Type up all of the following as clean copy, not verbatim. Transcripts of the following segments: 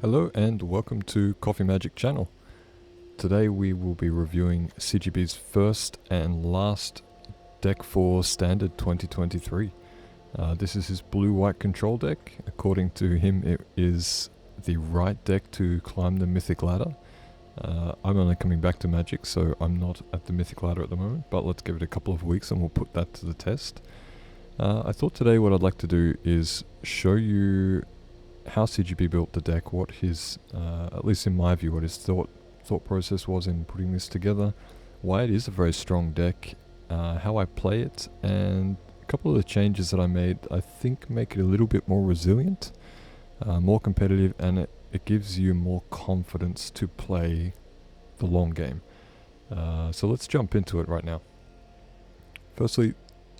Hello and welcome to Coffee Magic channel. Today we will be reviewing CGB's first and last deck for Standard 2023. This is his blue-white control deck. According to him, it is the right deck to climb the Mythic Ladder. I'm only coming back to Magic, so I'm not at the Mythic Ladder at the moment, but let's give it a couple of weeks and we'll put that to the test. I thought today what I'd like to do is show you how CGB built the deck, what his, at least in my view, what his thought process was in putting this together, why it is a very strong deck, how I play it, and a couple of the changes that I made I think make it a little bit more resilient, more competitive, and it gives you more confidence to play the long game. So let's jump into it right now. Firstly,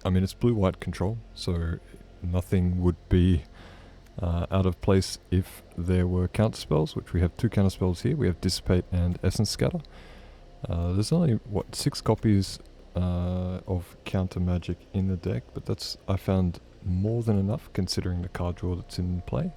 I mean, it's blue-white control, so nothing would be out of place if there were counter spells, which we have two counter spells here. We have Dissipate and Essence Scatter. There's only, 6 copies of counter magic in the deck, but that's, I found, more than enough considering the card draw that's in play.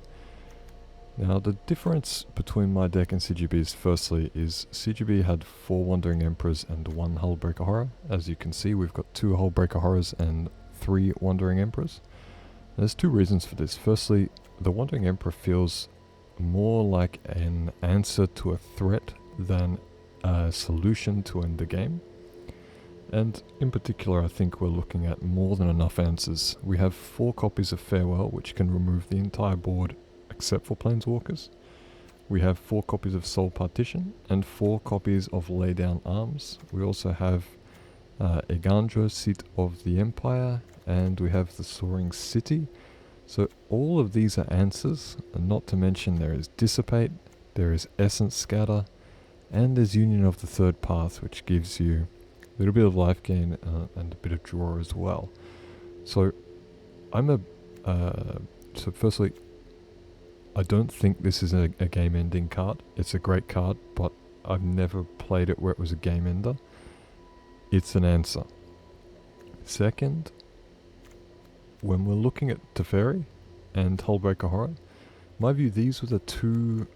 Now, the difference between my deck and CGB's, firstly, is CGB had 4 Wandering Emperors and 1 Hullbreaker Horror. As you can see, we've got 2 Hullbreaker Horrors and 3 Wandering Emperors. There's 2 reasons for this. Firstly, the Wandering Emperor feels more like an answer to a threat than a solution to end the game. And in particular, I think we're looking at more than enough answers. We have 4 copies of Farewell, which can remove the entire board except for Planeswalkers. We have 4 copies of Soul Partition and 4 copies of Lay Down Arms. We also have Egandra, Seat of the Empire, and we have the Soaring City. So all of these are answers, and not to mention there is Dissipate, there is Essence Scatter, and there's Union of the Third Path, which gives you a little bit of life gain and a bit of draw as well. So so firstly, I don't think this is a game-ending card. It's a great card, but I've never played it where it was a game-ender. It's an answer. Second, when we're looking at Teferi and Hullbreaker Horror, my view, these were the 2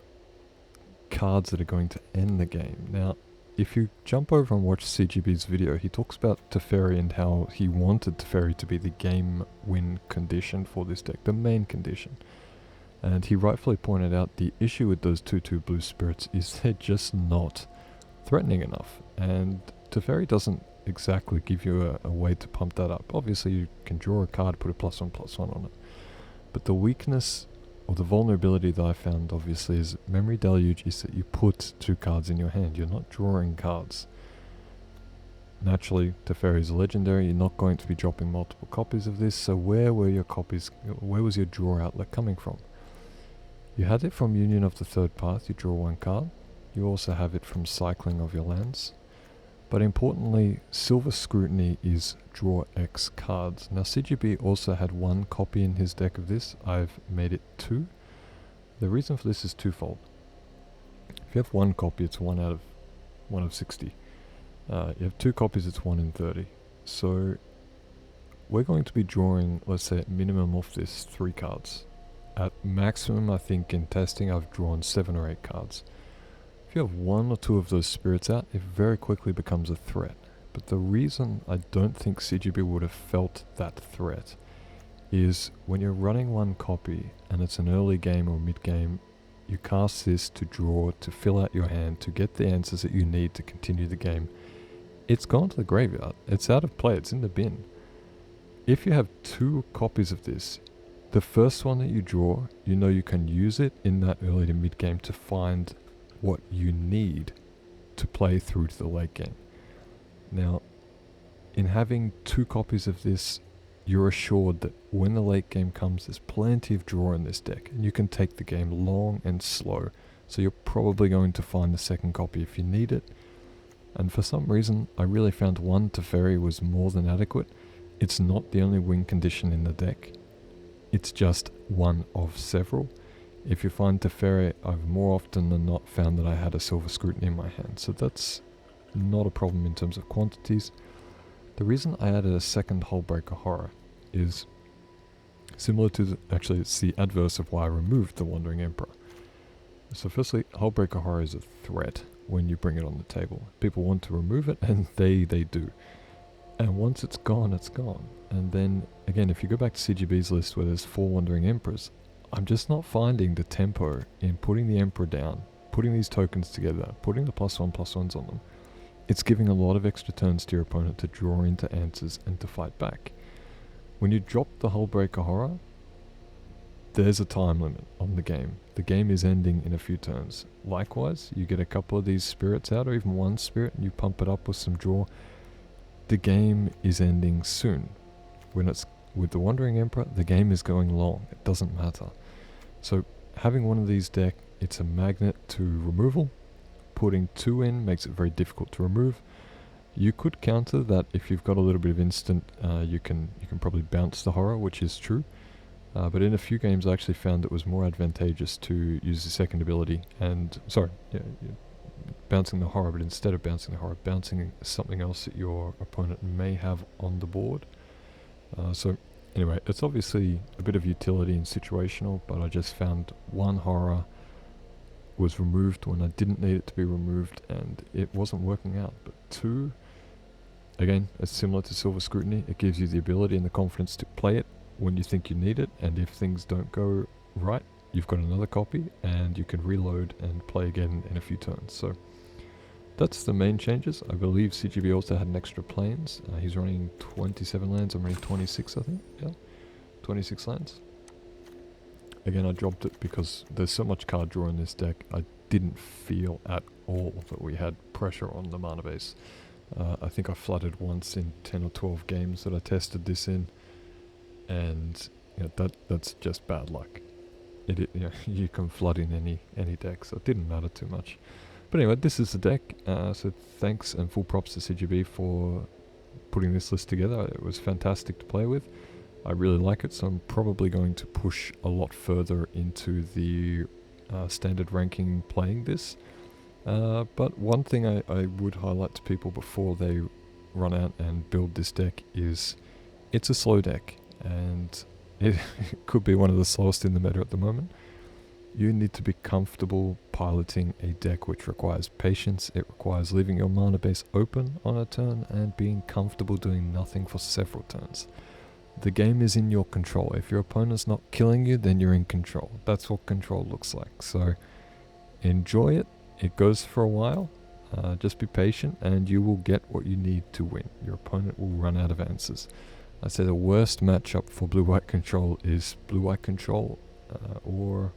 cards that are going to end the game. Now, if you jump over and watch CGB's video, he talks about Teferi and how he wanted Teferi to be the game win condition for this deck, the main condition. And he rightfully pointed out the issue with those 2/2 blue spirits is they're just not threatening enough. And Teferi doesn't exactly give you a way to pump that up. Obviously you can draw a card, put a +1/+1 on it, but the weakness or the vulnerability that I found obviously is Memory Deluge is that you put 2 cards in your hand. You're not drawing cards. Naturally, Teferi is a legendary. You're not going to be dropping multiple copies of this, so where were your copies, where was your draw outlet coming from? You had it from Union of the Third Path, you draw 1 card. You also have it from cycling of your lands. But importantly, Silver Scrutiny is draw X cards. Now CGB also had 1 copy in his deck of this. I've made it 2. The reason for this is twofold. If you have 1 copy, it's 1 out of 60. You have 2 copies, it's 1 in 30. So we're going to be drawing, let's say at minimum of this, 3 cards. At maximum, I think in testing, I've drawn 7 or 8 cards. If you have 1 or 2 of those spirits out, it very quickly becomes a threat. But the reason I don't think CGB would have felt that threat is when you're running 1 copy and it's an early game or mid game, you cast this to draw, to fill out your hand, to get the answers that you need to continue the game. It's gone to the graveyard. It's out of play. It's in the bin. If you have 2 copies of this, the first one that you draw, you know you can use it in that early to mid game to find what you need to play through to the late game. Now, in having 2 copies of this, you're assured that when the late game comes, there's plenty of draw in this deck, and you can take the game long and slow, so you're probably going to find the second copy if you need it. And for some reason, I really found 1 Teferi was more than adequate. It's not the only win condition in the deck. It's just one of several. If you find Teferi, I've more often than not found that I had a Silver Scrutiny in my hand, so that's not a problem in terms of quantities. The reason I added a second Hullbreaker Horror is similar to actually it's the adverse of why I removed the Wandering Emperor. So firstly, Hullbreaker Horror is a threat when you bring it on the table. People want to remove it, and they do. And once it's gone, it's gone. And then, again, if you go back to CGB's list where there's 4 Wandering Emperors, I'm just not finding the tempo in putting the Emperor down, putting these tokens together, putting the +1/+1s on them. It's giving a lot of extra turns to your opponent to draw into answers and to fight back. When you drop the Hullbreaker Horror, there's a time limit on the game. The game is ending in a few turns. Likewise, you get a couple of these spirits out, or even one spirit, and you pump it up with some draw. The game is ending soon. When it's with the Wandering Emperor, the game is going long. It doesn't matter. So having one of these deck, it's a magnet to removal. Putting 2 in makes it very difficult to remove. You could counter that if you've got a little bit of instant. You can probably bounce the horror, which is true. But in a few games, I actually found it was more advantageous to use the second ability and bouncing the horror, but instead of bouncing the horror, bouncing something else that your opponent may have on the board. So anyway, it's obviously a bit of utility and situational, but I just found 1 horror was removed when I didn't need it to be removed, and it wasn't working out. But 2, again, it's similar to Silver Scrutiny. It gives you the ability and the confidence to play it when you think you need it, and if things don't go right, you've got another copy, and you can reload and play again in a few turns. So that's the main changes. I believe CGB also had an extra planes. He's running 27 lands. I'm running 26, I think. Yeah, 26 lands. Again, I dropped it because there's so much card draw in this deck. I didn't feel at all that we had pressure on the mana base. I think I flooded once in 10 or 12 games that I tested this in, and that's just bad luck. You can flood in any deck, so it didn't matter too much. But anyway, this is the deck. So thanks and full props to CGB for putting this list together. It was fantastic to play with. I really like it, so I'm probably going to push a lot further into the standard ranking playing this. But one thing I would highlight to people before they run out and build this deck is it's a slow deck, and it could be one of the slowest in the meta at the moment. You need to be comfortable piloting a deck which requires patience. It requires leaving your mana base open on a turn and being comfortable doing nothing for several turns. The game is in your control. If your opponent's not killing you, then you're in control. That's what control looks like. So enjoy it. It goes for a while. Just be patient and you will get what you need to win. Your opponent will run out of answers. I'd say the worst matchup for blue-white control is blue-white control or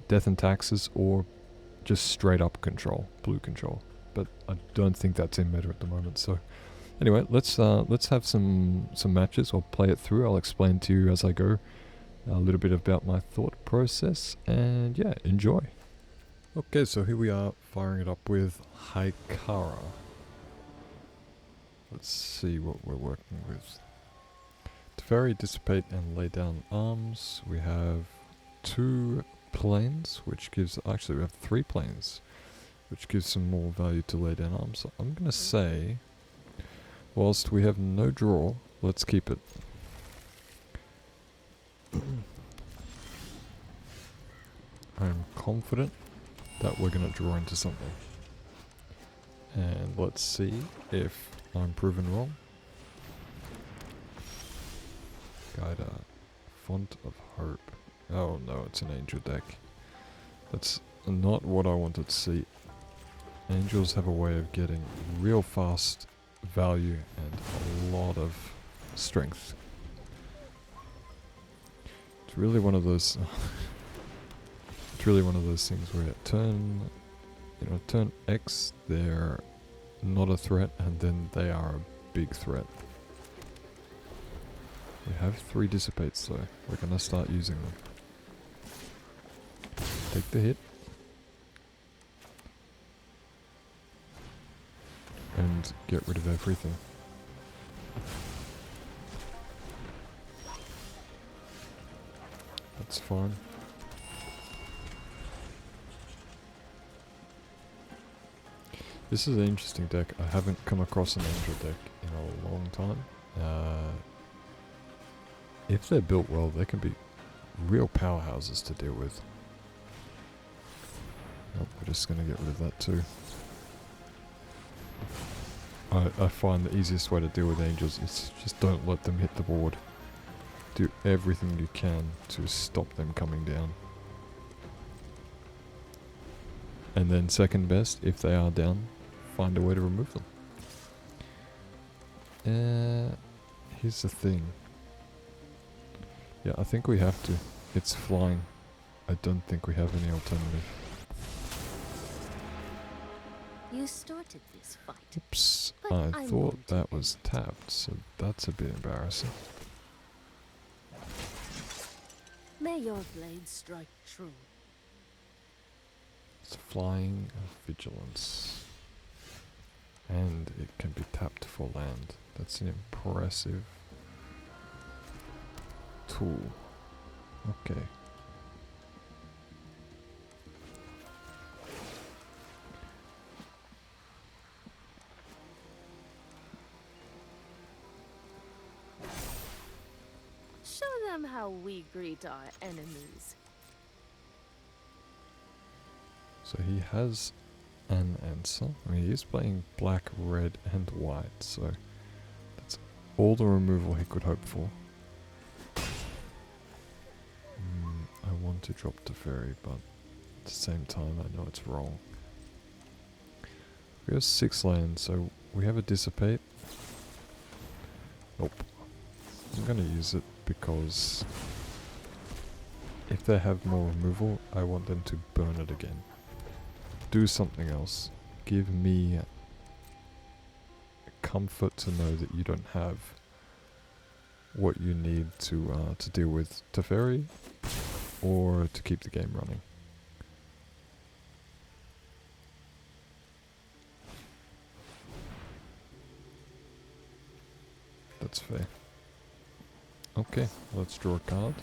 Death and Taxes, or just straight up control, blue control. But I don't think that's in meta at the moment. So anyway, let's have some matches. I'll play it through. I'll explain to you as I go a little bit about my thought process, and yeah, enjoy. Okay, so here we are firing it up with Haikara. Let's see what we're working with. Teferi, Dissipate, and Lay Down Arms. We have 2 planes, which gives, actually we have 3 planes, which gives some more value to Lay Down Arms. So I'm going to say, whilst we have no draw, let's keep it. I'm confident that we're going to draw into something. And let's see if I'm proven wrong. Guida, Font of Hope. Oh no, it's an angel deck. That's not what I wanted to see. Angels have a way of getting real fast value and a lot of strength. It's really one of those it's really one of those things where turn X they're not a threat, and then they are a big threat. We have 3 dissipates though. We're gonna start using them. Take the hit. And get rid of everything. That's fine. This is an interesting deck. I haven't come across an angel deck in a long time. If they're built well, they can be real powerhouses to deal with. just going to get rid of that too. I find the easiest way to deal with angels is just don't let them hit the board. Do everything you can to stop them coming down. And then second best, if they are down, find a way to remove them. Here's the thing. Yeah, I think we have to. It's flying. I don't think we have any alternative. You started this fight. Oops, But I I'm thought going to that was end it. tapped, so that's a bit embarrassing. May your blade strike true. It's flying vigilance. And it can be tapped for land. That's an impressive tool. Okay. Show them how we greet our enemies. So he has an answer. I mean, he is playing black, red, and white, so that's all the removal he could hope for. I want to drop the fairy, but at the same time, I know it's wrong. We have 6 lands, so we have a dissipate. Nope. I'm gonna use it because if they have more removal, I want them to burn it again. Do something else. Give me comfort to know that you don't have what you need to deal with Teferi or to keep the game running. That's fair. Okay, let's draw a card.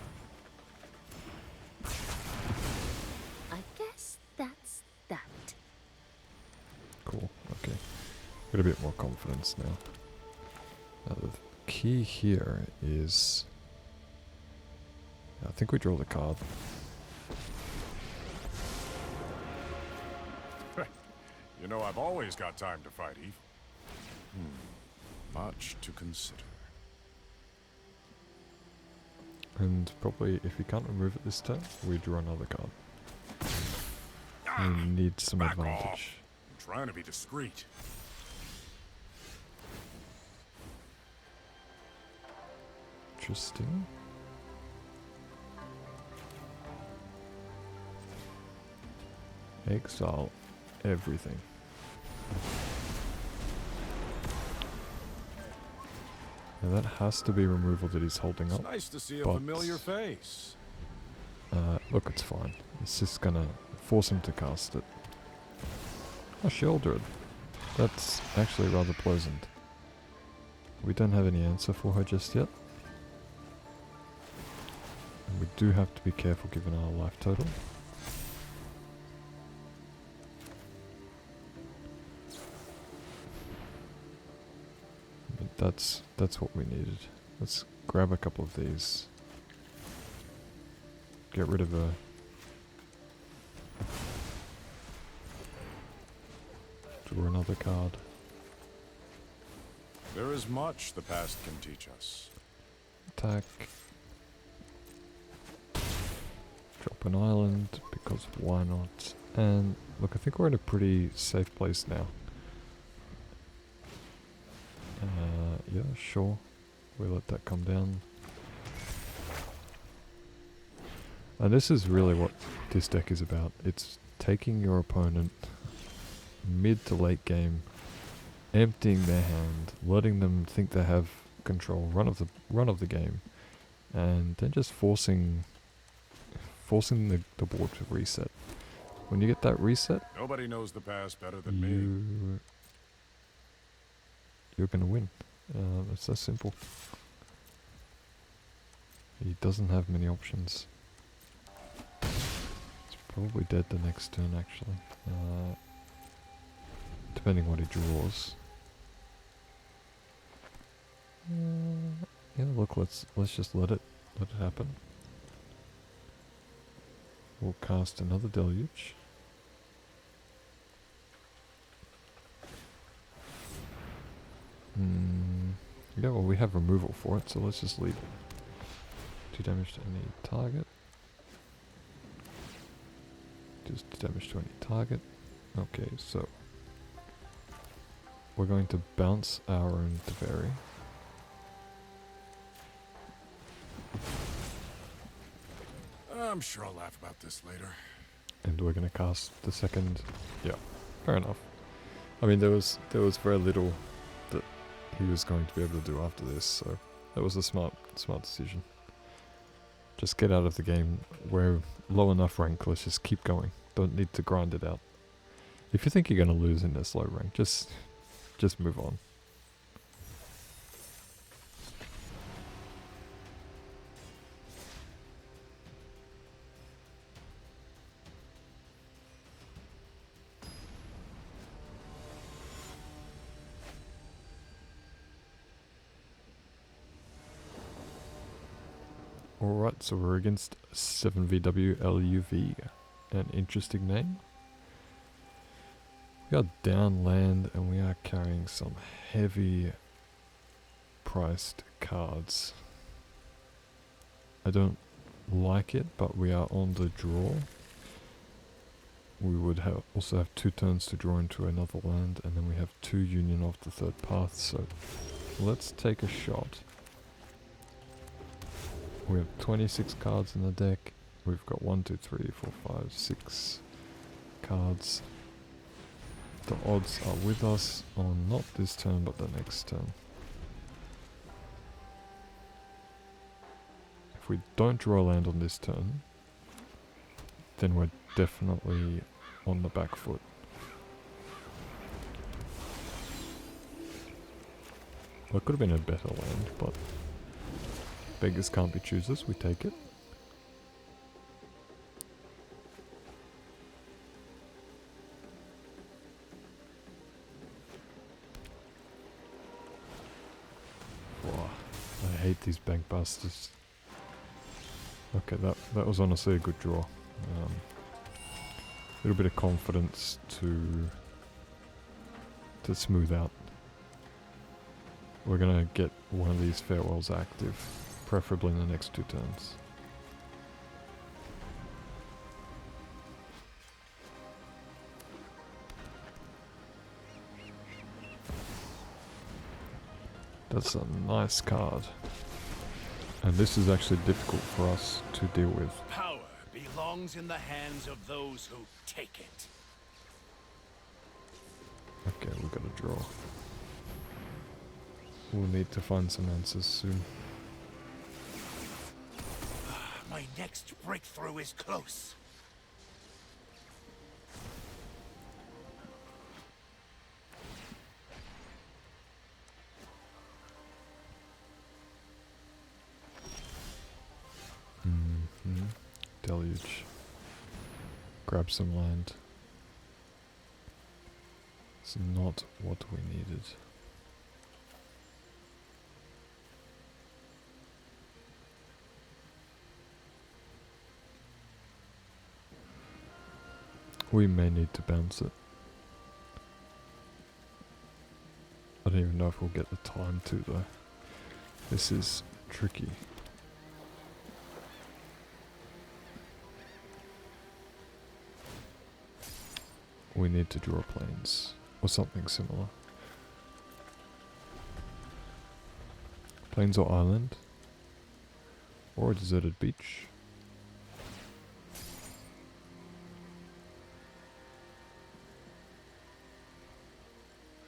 I guess that's that. Cool, okay. Got a bit more confidence now. Now the key here is... I think we draw the card. You know, I've always got time to fight evil. Much to consider. And probably if you can't remove it this turn, we draw another card. We need some Back advantage. off. I'm trying to be discreet. Interesting. Exile everything. Now that has to be removal that he's holding It's up. nice to see a but- familiar face. Look, it's fine. It's just gonna force him to cast it. Oh, Sheldred. That's actually rather pleasant. We don't have any answer for her just yet. And we do have to be careful given our life total. But that's what we needed. Let's grab a couple of these. Get rid of her. Draw another card. There is much the past can teach us. Attack. Drop an island, because why not? And look, I think we're in a pretty safe place now. Yeah, sure. We'll let that come down. And this is really what this deck is about. It's taking your opponent mid to late game, emptying their hand, letting them think they have control, run of the game, and then just forcing the board to reset. When you get that reset, Nobody knows the past better than me. you're gonna win. It's that simple. He doesn't have many options. He's probably dead the next turn, actually. Depending what he draws. Yeah, look, let's just let it happen. We'll cast another deluge. Yeah, well, we have removal for it, so let's just leave it. 2 damage to any target. Just damage to any target. Okay, so we're going to bounce our own Teferi. I'm sure I'll laugh about this later. And we're going to cast the second. Yeah, fair enough. I mean, there was very little that he was going to be able to do after this, so that was a smart decision. Just get out of the game. We're low enough rank. Let's just keep going. Don't need to grind it out. If you think you're going to lose in this low rank, just move on. Alright, so we're against 7VW LUV. An interesting name. We are down land and we are carrying some heavy priced cards. I don't like it, but we are on the draw. We would also have 2 turns to draw into another land, and then we have 2 union of the 3rd path, so let's take a shot. We have 26 cards in the deck. We've got 1, 2, 3, 4, 5, 6 cards. The odds are with us on not this turn, but the next turn. If we don't draw a land on this turn, then we're definitely on the back foot. Well, it could have been a better land, but beggars can't be choosers, we take it. Wow, I hate these bank busters. Okay, that was honestly a good draw. A little bit of confidence to smooth out. We're gonna get one of these farewells active, preferably in the next 2 turns. That's a nice card. And this is actually difficult for us to deal with. Power belongs in the hands of those who take it. Okay, we've got to draw. We'll need to find some answers soon. My next breakthrough is close. Deluge. Grab some land. It's not what we needed. We may need to bounce it. I don't even know if we'll get the time to though. This is tricky. We need to draw planes, or something similar. Plains or island, or a deserted beach.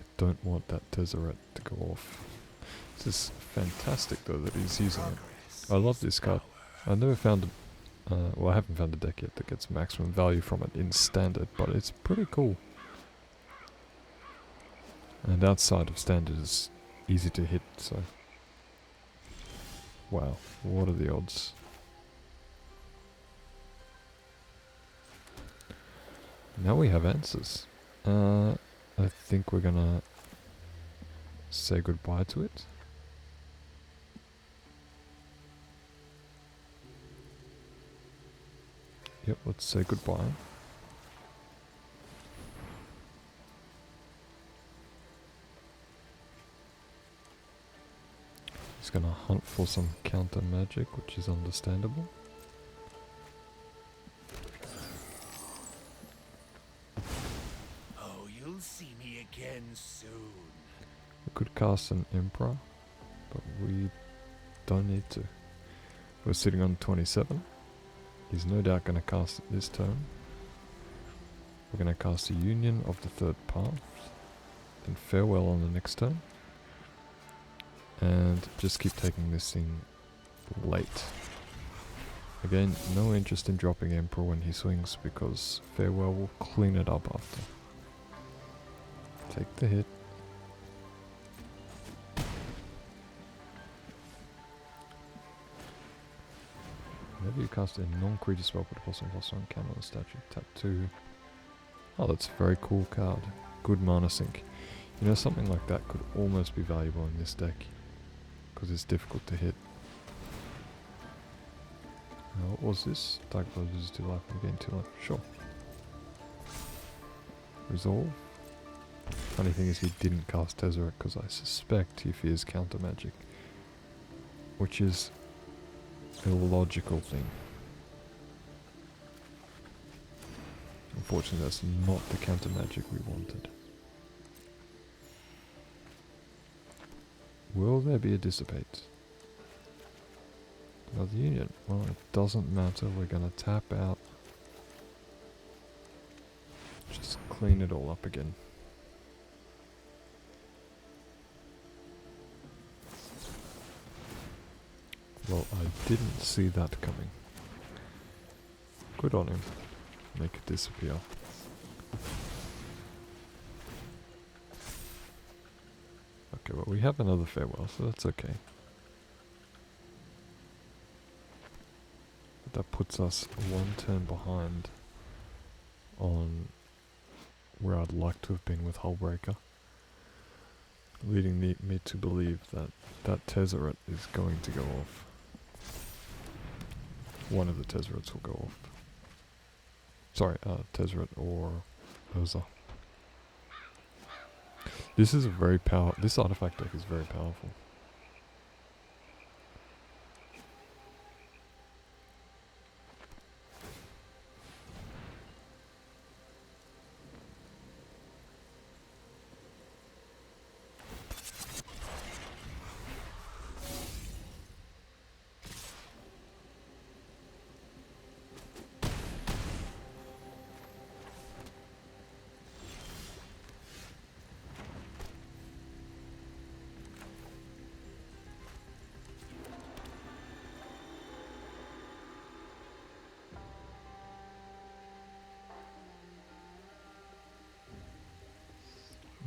I don't want that Tezzeret to go off. This is fantastic though that he's using it. I love this card. I never found well, I haven't found a deck yet that gets maximum value from it in standard, but it's pretty cool. And outside of standard is easy to hit, so... Wow, what are the odds? Now we have answers. I think we're gonna say goodbye to it. Yep, let's say goodbye. He's gonna hunt for some counter magic, which is understandable. Oh, you'll see me again soon. We could cast an Emperor, but we don't need to. We're sitting on 27. He's no doubt going to cast it this turn. We're going to cast a Union of the Third Path, then Farewell on the next turn, and just keep taking this thing late. Again, no interest in dropping Emperor when he swings because Farewell will clean it up after. Take the hit. Whenever you cast a non-creature spell, put a +1/+1 counter on the statue. Tap 2. Oh, that's a very cool card. Good mana sink. You know, something like that could almost be valuable in this deck because it's difficult to hit. Now, what was this? Dark Blood loses 2 life and gain 2 life. Sure. Resolve. Funny thing is he didn't cast Tezzeret because I suspect he fears counter magic, which is a logical thing. Unfortunately, that's not the counter magic we wanted. Will there be a dissipate? Another Union. Well, it doesn't matter. We're going to tap out. Just clean it all up again. Well, I didn't see that coming. Good on him. Make it disappear. Okay, well we have another Farewell, so that's okay. But that puts us one turn behind on where I'd like to have been with Hullbreaker. Leading me to believe that that Tezzeret is going to go off. One of the Tezzerets will go off. Sorry, Tezzeret or Urza. This is a very this artifact deck is very powerful.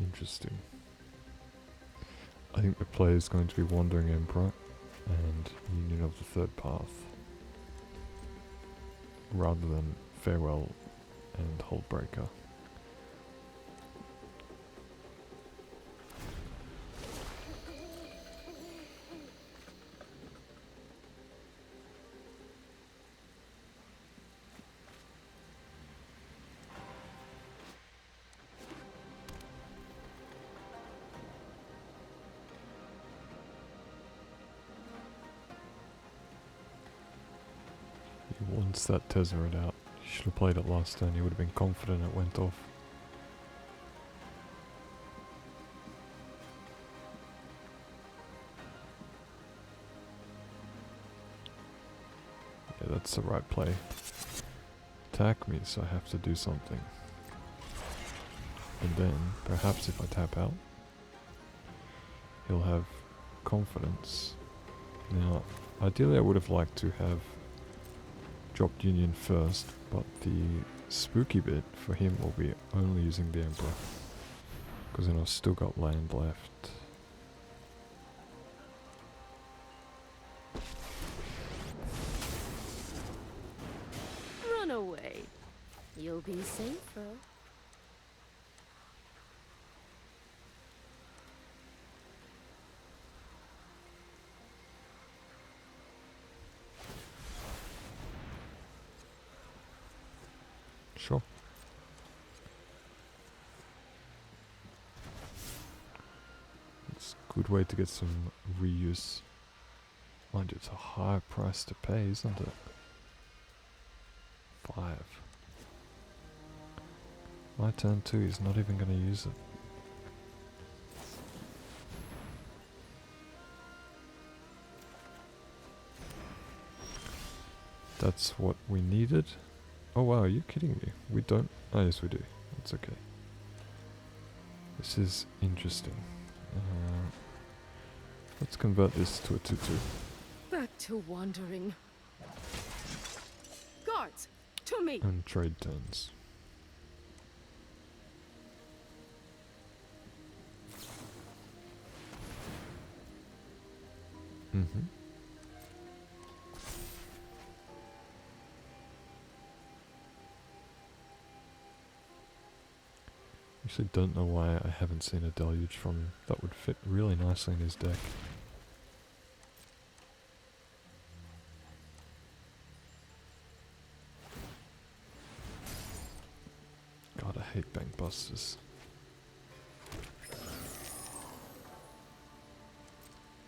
Interesting. I think the play is going to be Wandering Emperor and Union of the Third Path rather than Farewell and Hullbreaker. He wants that Tezzeret out. He should have played it last turn. He would have been confident it went off. Yeah, that's the right play. Attack me, so I have to do something. And then, perhaps if I tap out, he'll have confidence. Now, ideally I would have liked to have dropped Union first, but the spooky bit for him will be only using the Emperor, because then I've still got land left. Run away. You'll be safer. Sure. It's a good way to get some reuse. Mind you, it's a high price to pay, isn't it? 5. My turn 2, he's not even going to use it. That's what we needed. Oh wow, are you kidding me? We don't... Oh yes we do. That's okay. This is interesting. Let's convert this to a 2-2. Back to wandering. Guards, to me! And trade turns. Mm-hmm. Actually don't know why I haven't seen a deluge from him. That would fit really nicely in his deck. God, I hate bank busters.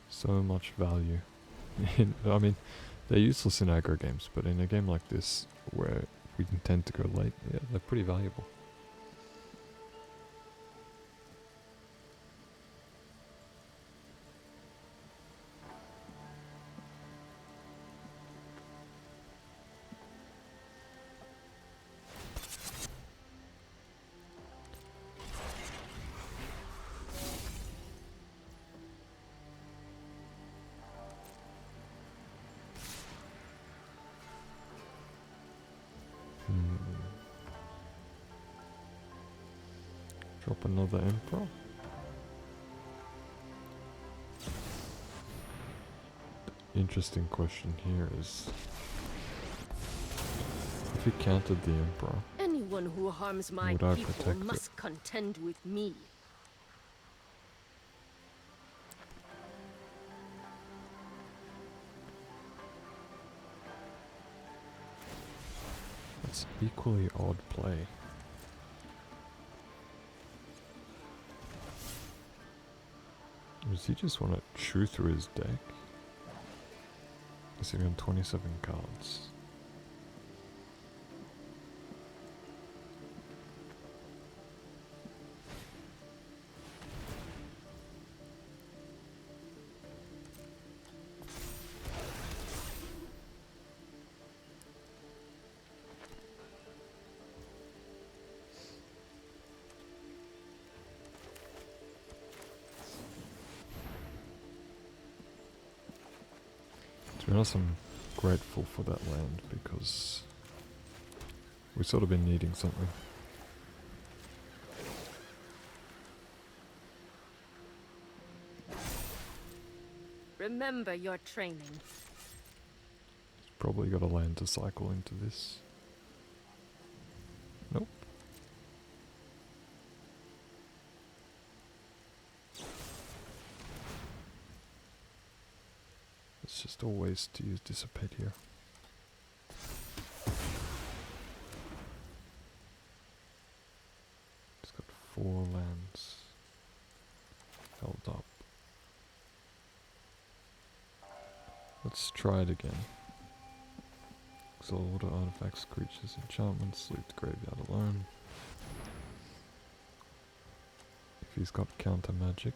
So much value. I mean, they're useless in aggro games, but in a game like this, where we can tend to go late, yeah, they're pretty valuable. Drop another Emperor. The interesting question here is, if he countered the Emperor, Anyone who harms my would I people protect must contend with me. that's equally odd play. Does he just want to chew through his deck? Is he on 27 cards? To be honest, I'm grateful for that land because we've sort of been needing something. Remember your training. Probably got a land to cycle into this. Nope. It's just always to use Dissipate here. It's got 4 lands held up. Let's try it again. Exile order artifacts, creatures, enchantments, leave the graveyard alone. If he's got counter magic.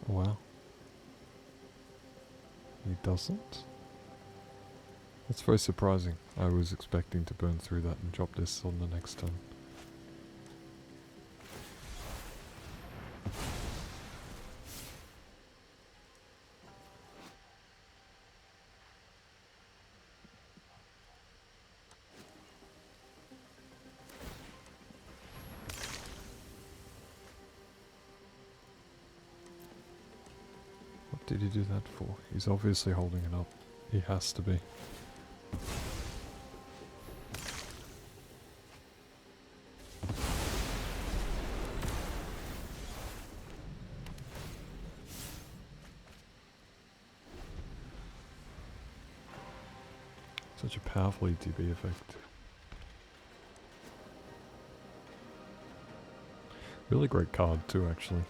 Wow. He doesn't? That's very surprising. I was expecting to burn through that and drop this on the next turn. What did he do that for? He's obviously holding it up. He has to be. Such a powerful ETB effect. Really great card too, actually.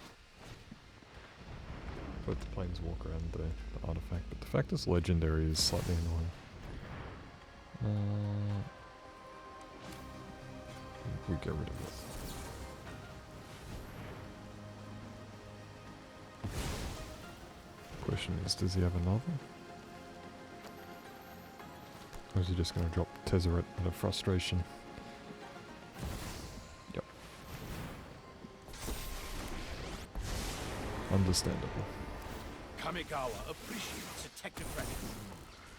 Both the Planeswalker and the artifact, but the fact it's legendary is slightly annoying. We get rid of it. Question is, does he have another? Or is he just going to drop Tezzeret out of frustration? Yep. Understandable. Kamigawa appreciates a technocratic.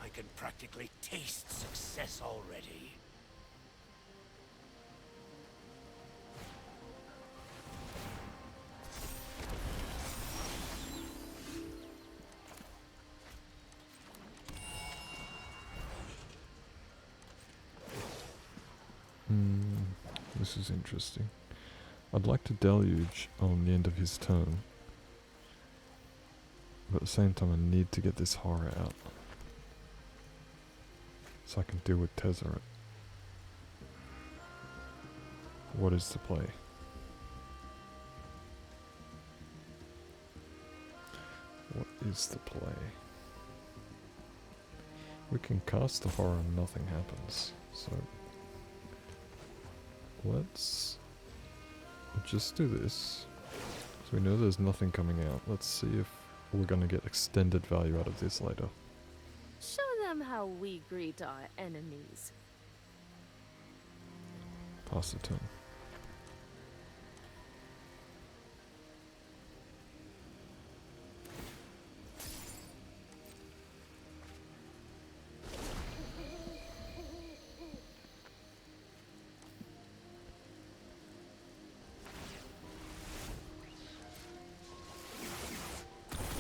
I can practically taste success already. This is interesting. I'd like to deluge on the end of his turn. But at the same time I need to get this horror out. So I can deal with Tezzeret. What is the play? What is the play? We can cast the horror and nothing happens. So let's just do this. So we know there's nothing coming out. Let's see if we're going to get extended value out of this later. Show them how we greet our enemies. Pass the turn.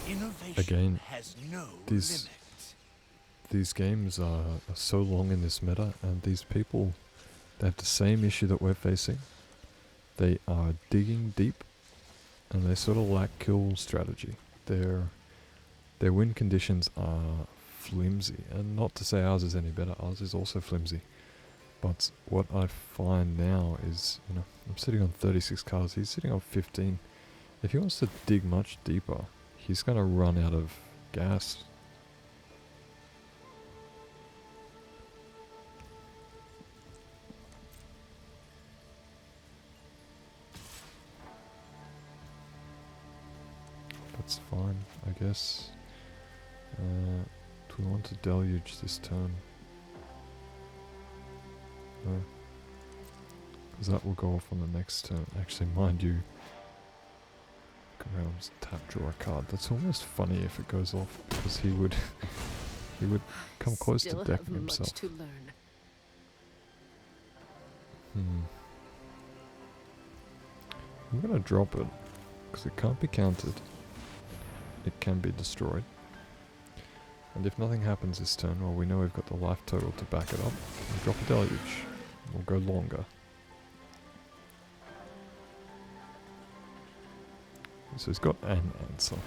Innovation Again, has no these limit. these games are so long in this meta, and these people, they have the same issue that we're facing. They are digging deep, and they sort of lack kill strategy. Their win conditions are flimsy, and not to say ours is any better. Ours is also flimsy. But what I find now is, you know, I'm sitting on 36 cards. He's sitting on 15. If he wants to dig much deeper, he's going to run out of gas. That's fine, I guess. Do we want to deluge this turn? No. Because that will go off on the next turn. Actually, mind you, Realms tap draw a card. That's almost funny if it goes off, because he would come close Still to decking have much himself. to learn. I'm gonna drop it because it can't be countered. It can be destroyed. And if nothing happens this turn, well, we know we've got the life total to back it up. We'll drop a deluge. We'll go longer. So he's got an answer.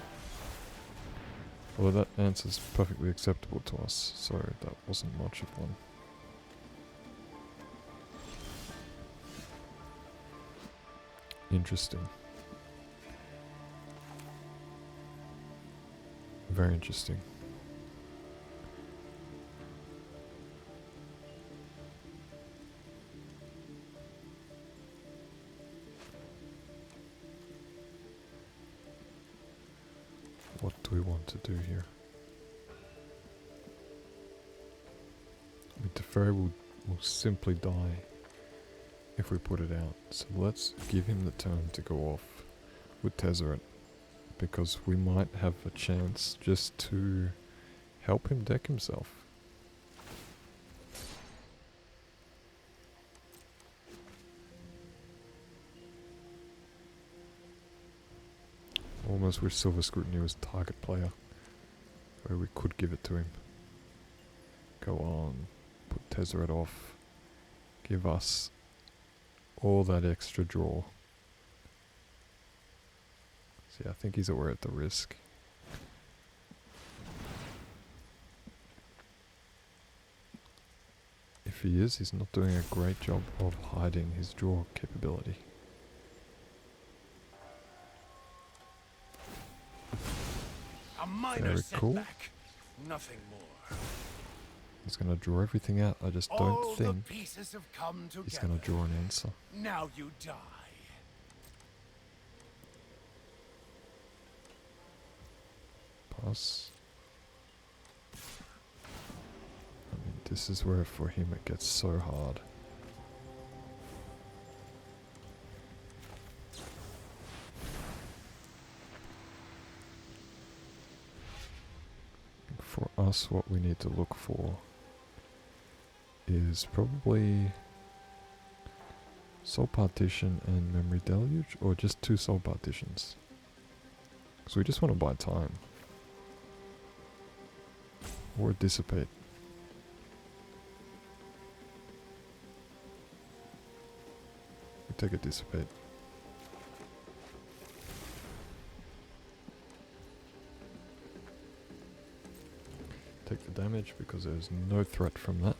Although that answer's perfectly acceptable to us, so that wasn't much of one. Interesting. Very interesting. What do we want to do here? I mean, Teferi will simply die if we put it out. So let's give him the turn to go off with Tezzeret, because we might have a chance just to help him deck himself. Almost wish Silver Scrutiny was target player, where we could give it to him. Go on, put Tezzeret off, give us all that extra draw. See, I think he's aware of the risk. If he is, he's not doing a great job of hiding his draw capability. A minor Very cool. setback. Nothing more. He's going to draw everything out. I just All don't the think pieces have come together. he's going to draw an answer. Now you die. Pass. I mean, this is where for him it gets so hard. For us, what we need to look for is probably soul partition and memory deluge, or just 2 soul partitions. Because we just want to buy time. Or dissipate. We take a dissipate. Take the damage because there's no threat from that.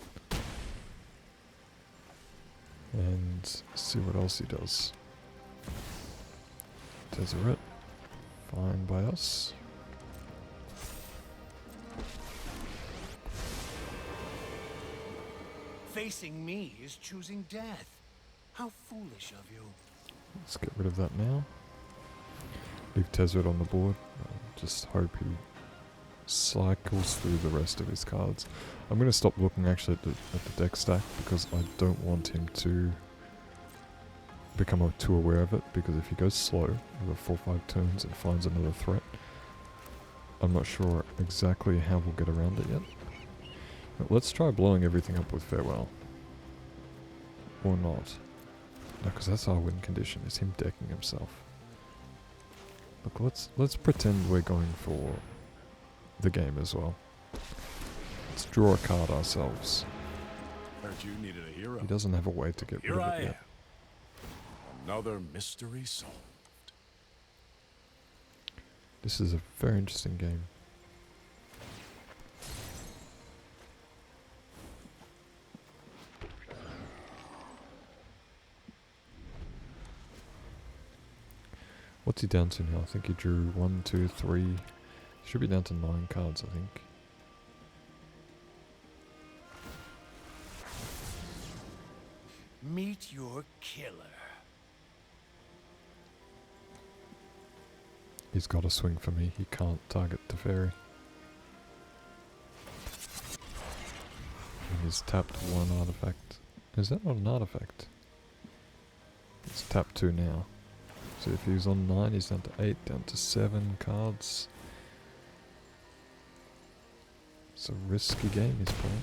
And see what else he does. Tezzeret. Fine by us. Facing me is choosing death. How foolish of you. Let's get rid of that now. Leave Tezzeret on the board. Just hope he cycles through the rest of his cards. I'm going to stop looking actually at the deck stack because I don't want him to become too aware of it, because if he goes slow over 4 or 5 turns and finds another threat, I'm not sure exactly how we'll get around it yet. But let's try blowing everything up with Farewell. Or not. No, because that's our win condition, is him decking himself. Look, let's pretend we're going for the game as well. Let's draw a card ourselves. Heard you needed a hero. He doesn't have a way to get rid Here of I it am. yet. Another mystery solved. This is a very interesting game. What's he down to now? I think he drew 1, 2, 3. Should be down to 9 cards, I think. Meet your killer. He's got a swing for me. He can't target Teferi. And he's tapped 1 artifact. Is that not an artifact? It's tapped 2 now. So if he was on 9, he's down to 8, down to 7 cards. It's a risky game he's playing.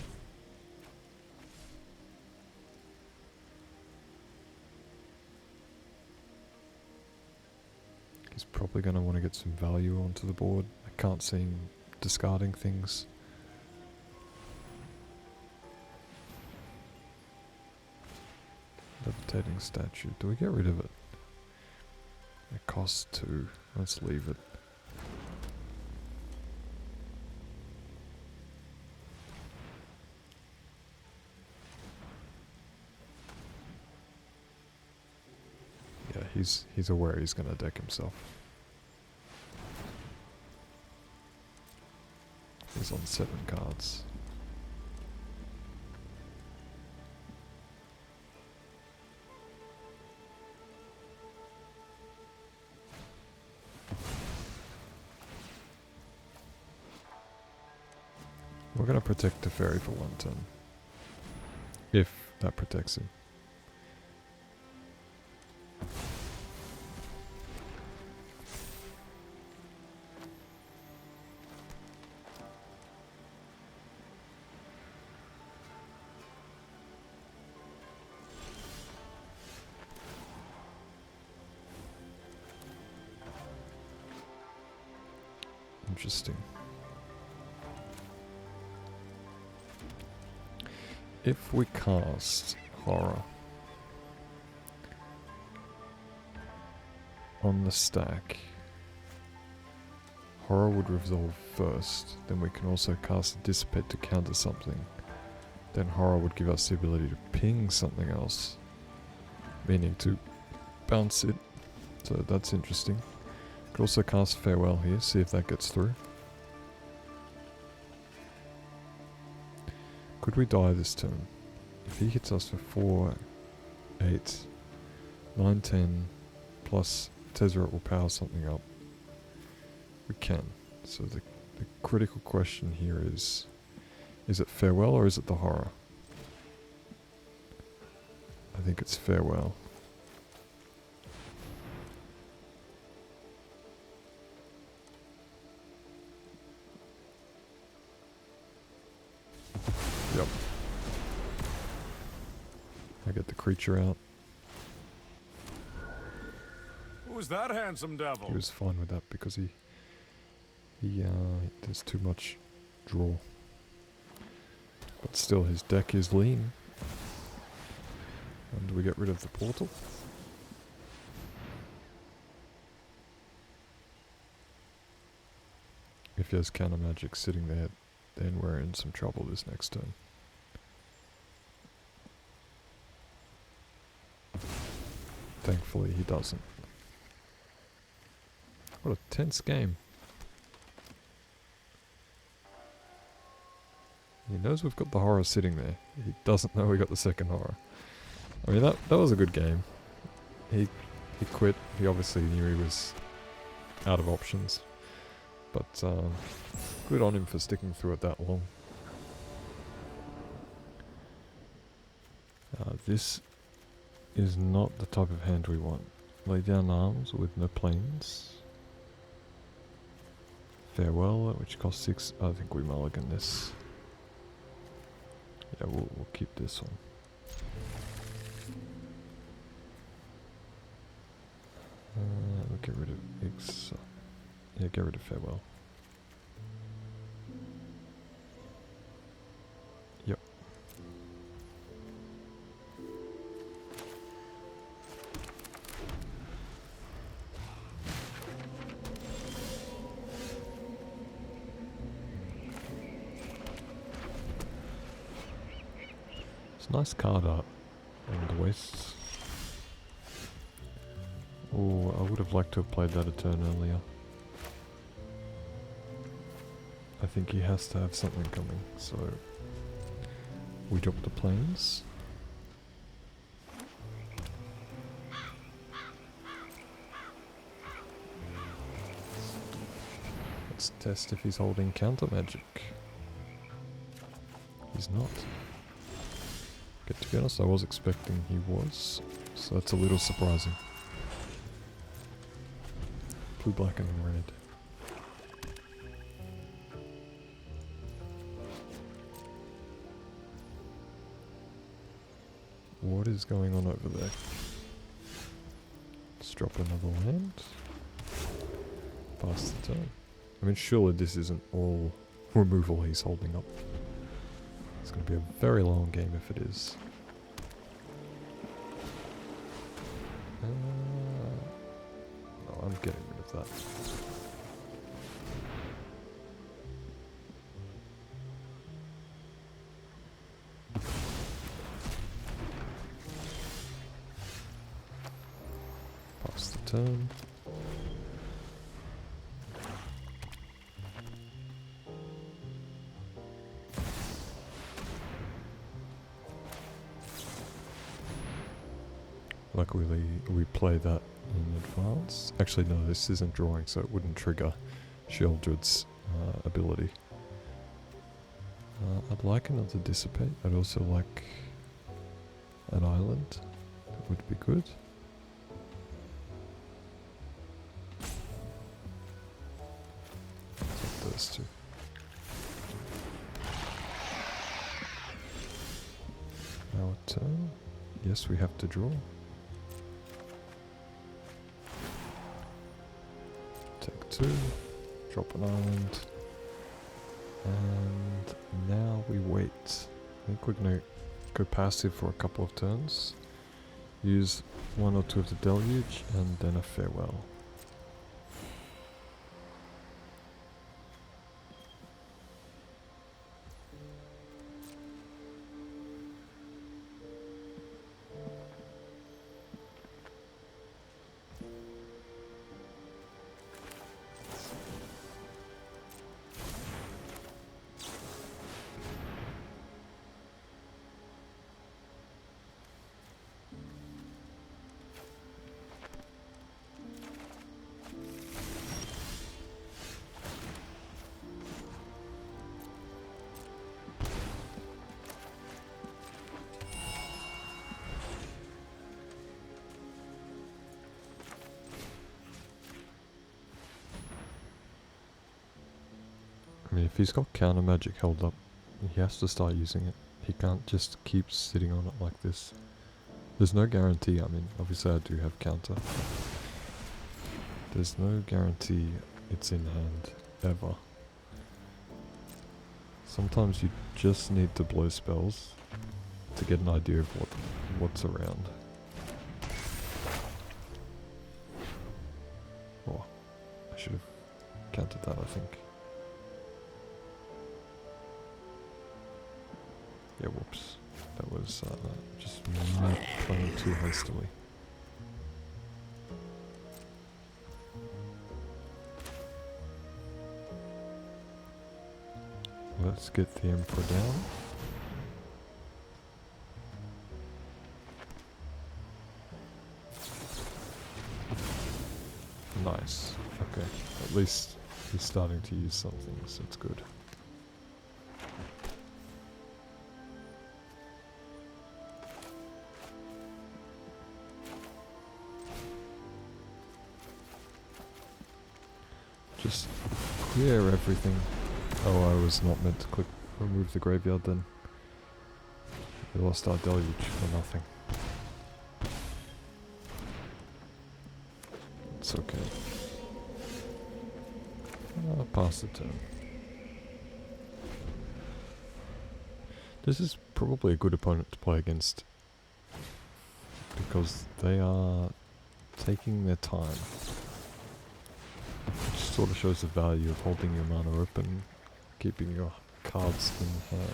He's probably going to want to get some value onto the board. I can't see him discarding things. Levitating statue. Do we get rid of it? It costs 2. Let's leave it. Yeah, he's aware he's going to deck himself. He's on 7 cards. We're going to protect Teferi for 1 turn. If that protects him. Interesting. If we cast Horror on the stack, Horror would resolve first, then we can also cast Dissipate to counter something. Then Horror would give us the ability to ping something else, meaning to bounce it. So that's interesting. Could also cast Farewell here, see if that gets through. Could we die this turn? If he hits us for 4, 8, 9, 10, plus Tezzeret will power something up. We can. So the critical question here is it farewell or is it the horror? I think it's farewell. Yep. I get the creature out. Who's that handsome devil? He was fine with that because he there's too much draw. But still, his deck is lean. And we get rid of the portal. If he has counter magic sitting there, then we're in some trouble this next turn. Thankfully, he doesn't. What a tense game. He knows we've got the horror sitting there. He doesn't know we got the second horror. I mean, that was a good game. He quit. He obviously knew he was out of options. But good on him for sticking through it that long. This is not the type of hand we want. Lay down arms with no planes. Farewell, which costs 6. I think we mulligan this. Yeah, we'll keep this one. We'll get rid of X. Yeah, get rid of farewell. Yep. It's a nice card art on the West. Oh, I would have liked to have played that a turn earlier. I think he has to have something coming, so we drop the planes. Let's test if he's holding counter magic. He's not. Okay, to be honest, I was expecting he was, so that's a little surprising. Blue, black and red. What is going on over there? Let's drop another land. Pass the turn. I mean, surely this isn't all removal he's holding up. It's going to be a very long game if it is. No, I'm getting rid of that. Pass the turn. Luckily we play that in advance. Actually no, this isn't drawing, so it wouldn't trigger Sheldred's ability. I'd like another Dissipate. I'd also like an island. That would be good. Take those two. Our turn. Yes, we have to draw. Take 2. Drop an island. And now we wait. I think we're going to go passive for a couple of turns. Use 1 or 2 of the Deluge and then a farewell. I mean, if he's got counter magic held up, he has to start using it. He can't just keep sitting on it like this. There's no guarantee. I mean, obviously I do have counter. There's no guarantee it's in hand, ever. Sometimes you just need to blow spells to get an idea of what's around. Oh, I should have countered that, I think. Yeah, whoops. That was just me playing too hastily. Let's get the Emperor down. Nice. Okay. At least he's starting to use something, so it's good. Just clear everything. Oh, I was not meant to click remove the graveyard then. We lost our deluge for nothing. It's okay. I'll pass the turn. This is probably a good opponent to play against because they are taking their time. Which sort of shows the value of holding your mana open, keeping your cards in hand.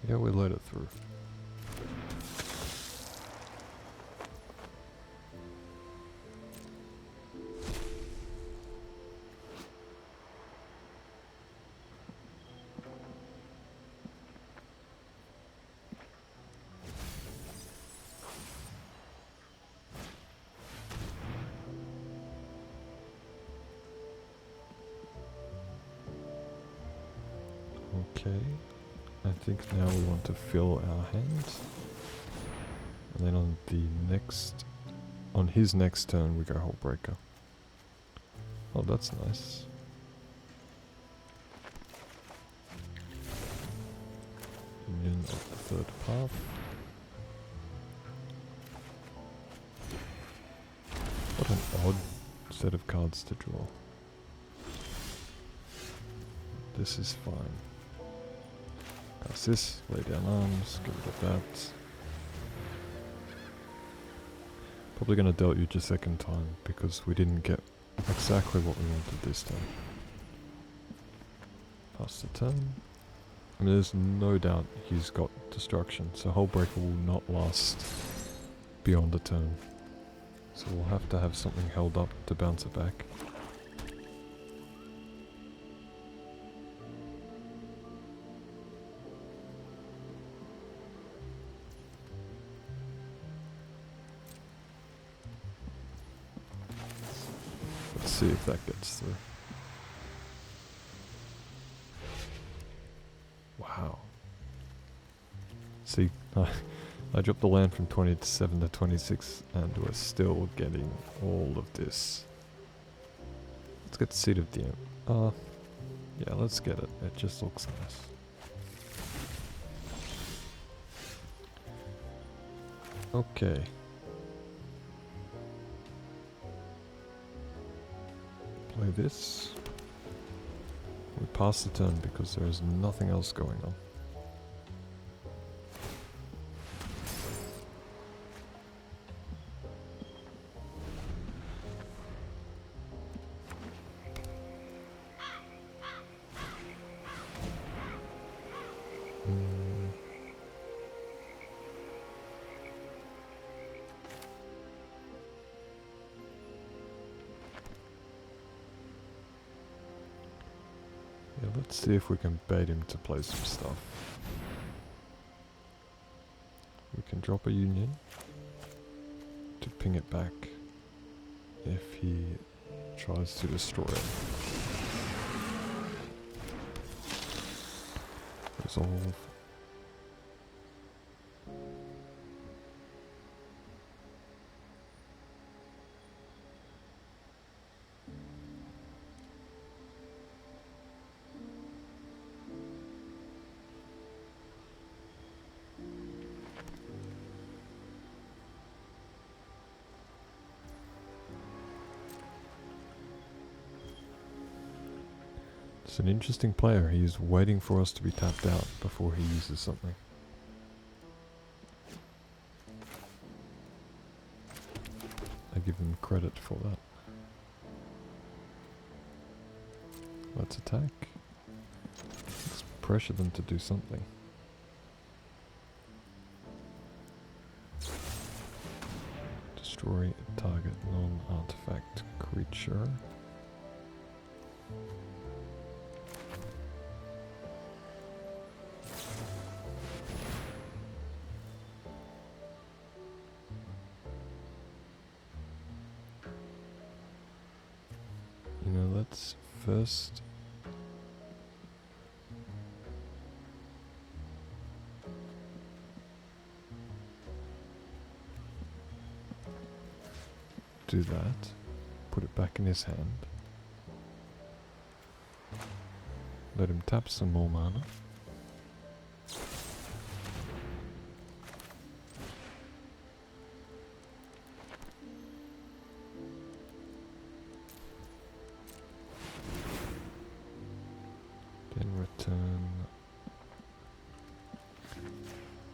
Yeah, we let it through. Okay. I think now we want to fill our hands. And then on his next turn we go Hullbreaker. Oh, that's nice. Union of the third path. What an odd set of cards to draw. This is fine. Cast this, lay down arms, get rid of that. Probably going to deluge a second time because we didn't get exactly what we wanted this time. Pass the turn. I mean, there's no doubt he's got destruction, so Hullbreaker will not last beyond a turn. So we'll have to have something held up to bounce it back. Let's see if that gets through. Wow. See, I dropped the land from 27 to 26 and we're still getting all of this. Let's get Seed of the Imp. Yeah, let's get it. It just looks nice. Okay. Play this. We pass the turn because there is nothing else going on. Yeah, let's see if we can bait him to play some stuff. can drop a union to ping it back if he tries to destroy it. Resolve. It's an interesting player. He's waiting for us to be tapped out before he uses something. I give him credit for that. Let's attack. Let's pressure them to do something. Destroy target non-artifact creature. You know, let's first do that, put it back in his hand, let him tap some more mana. Then return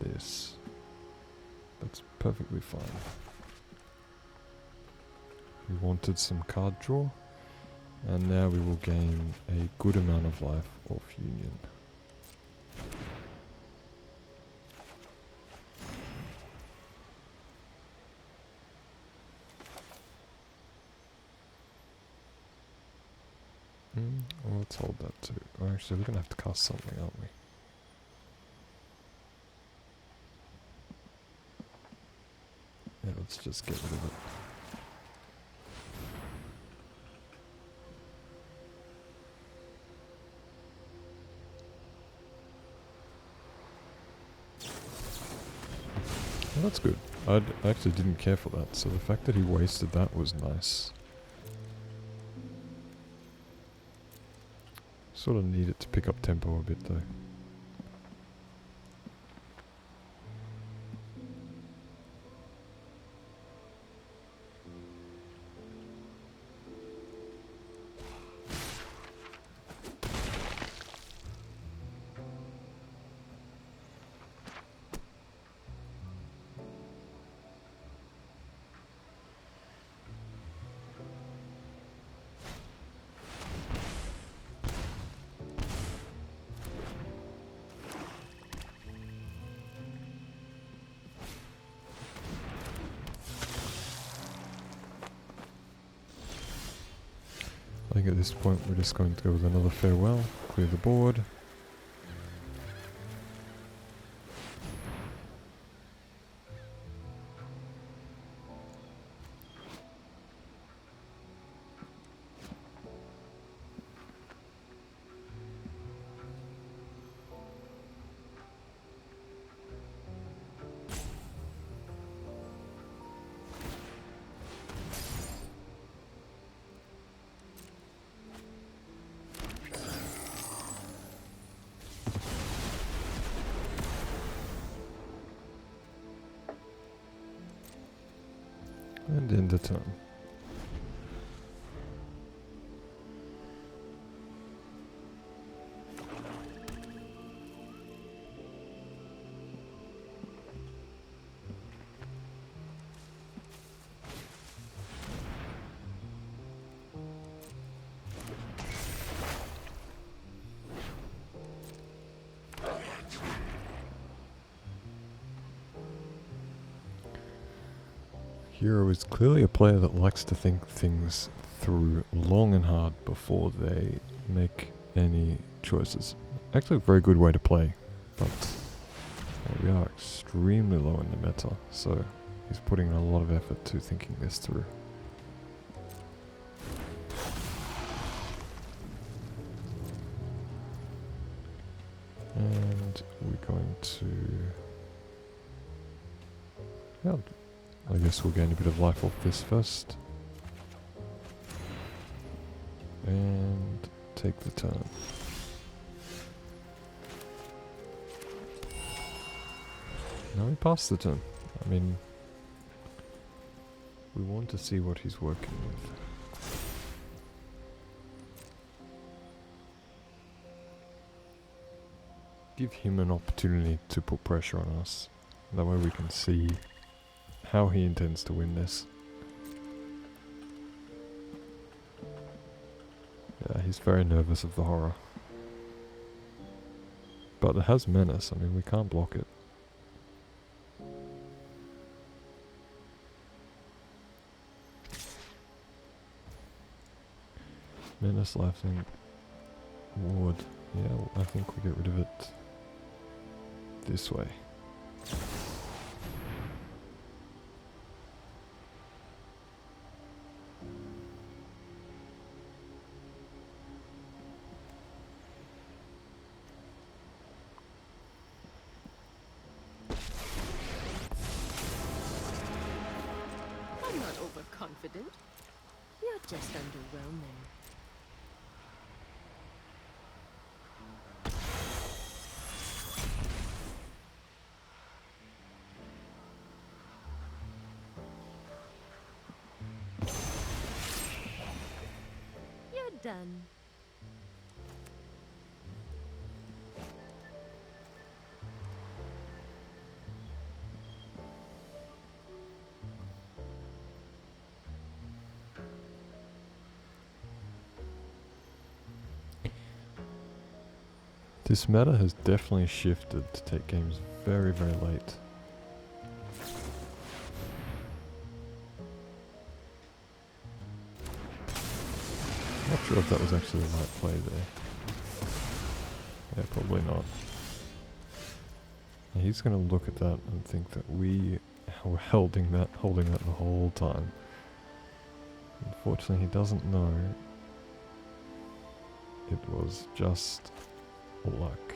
this. That's perfectly fine. We wanted some card draw, and now we will gain a good amount of life off Union. Well, let's hold that too. Oh, actually, we're going to have to cast something, aren't we? Yeah, let's just get rid of it. Well, that's good. I actually didn't care for that, so the fact that he wasted that was nice. Sort of need it to pick up tempo a bit though. I think at this point we're just going to go with another farewell, clear the board. And end the turn. Hero is clearly a player that likes to think things through long and hard before they make any choices. Actually a very good way to play, but We are extremely low in the meta, so he's putting a lot of effort to thinking this through. And we're going to... yeah, I guess we'll gain a bit of life off this first. And take the turn. No, he passed the turn. I mean, we want to see what he's working with. Give him an opportunity to put pressure on us. That way we can see how he intends to win this. Yeah, he's very nervous of the horror. But it has menace, I mean we can't block it. Menace, laughing, ward. Yeah, I think we get rid of it this way. I'm not overconfident. You're just underwhelming. You're done. This meta has definitely shifted to take games very, very late. Not sure if that was actually the right play there. Yeah, probably not. Yeah, he's going to look at that and think that we were holding that the whole time. Unfortunately, he doesn't know it was just luck.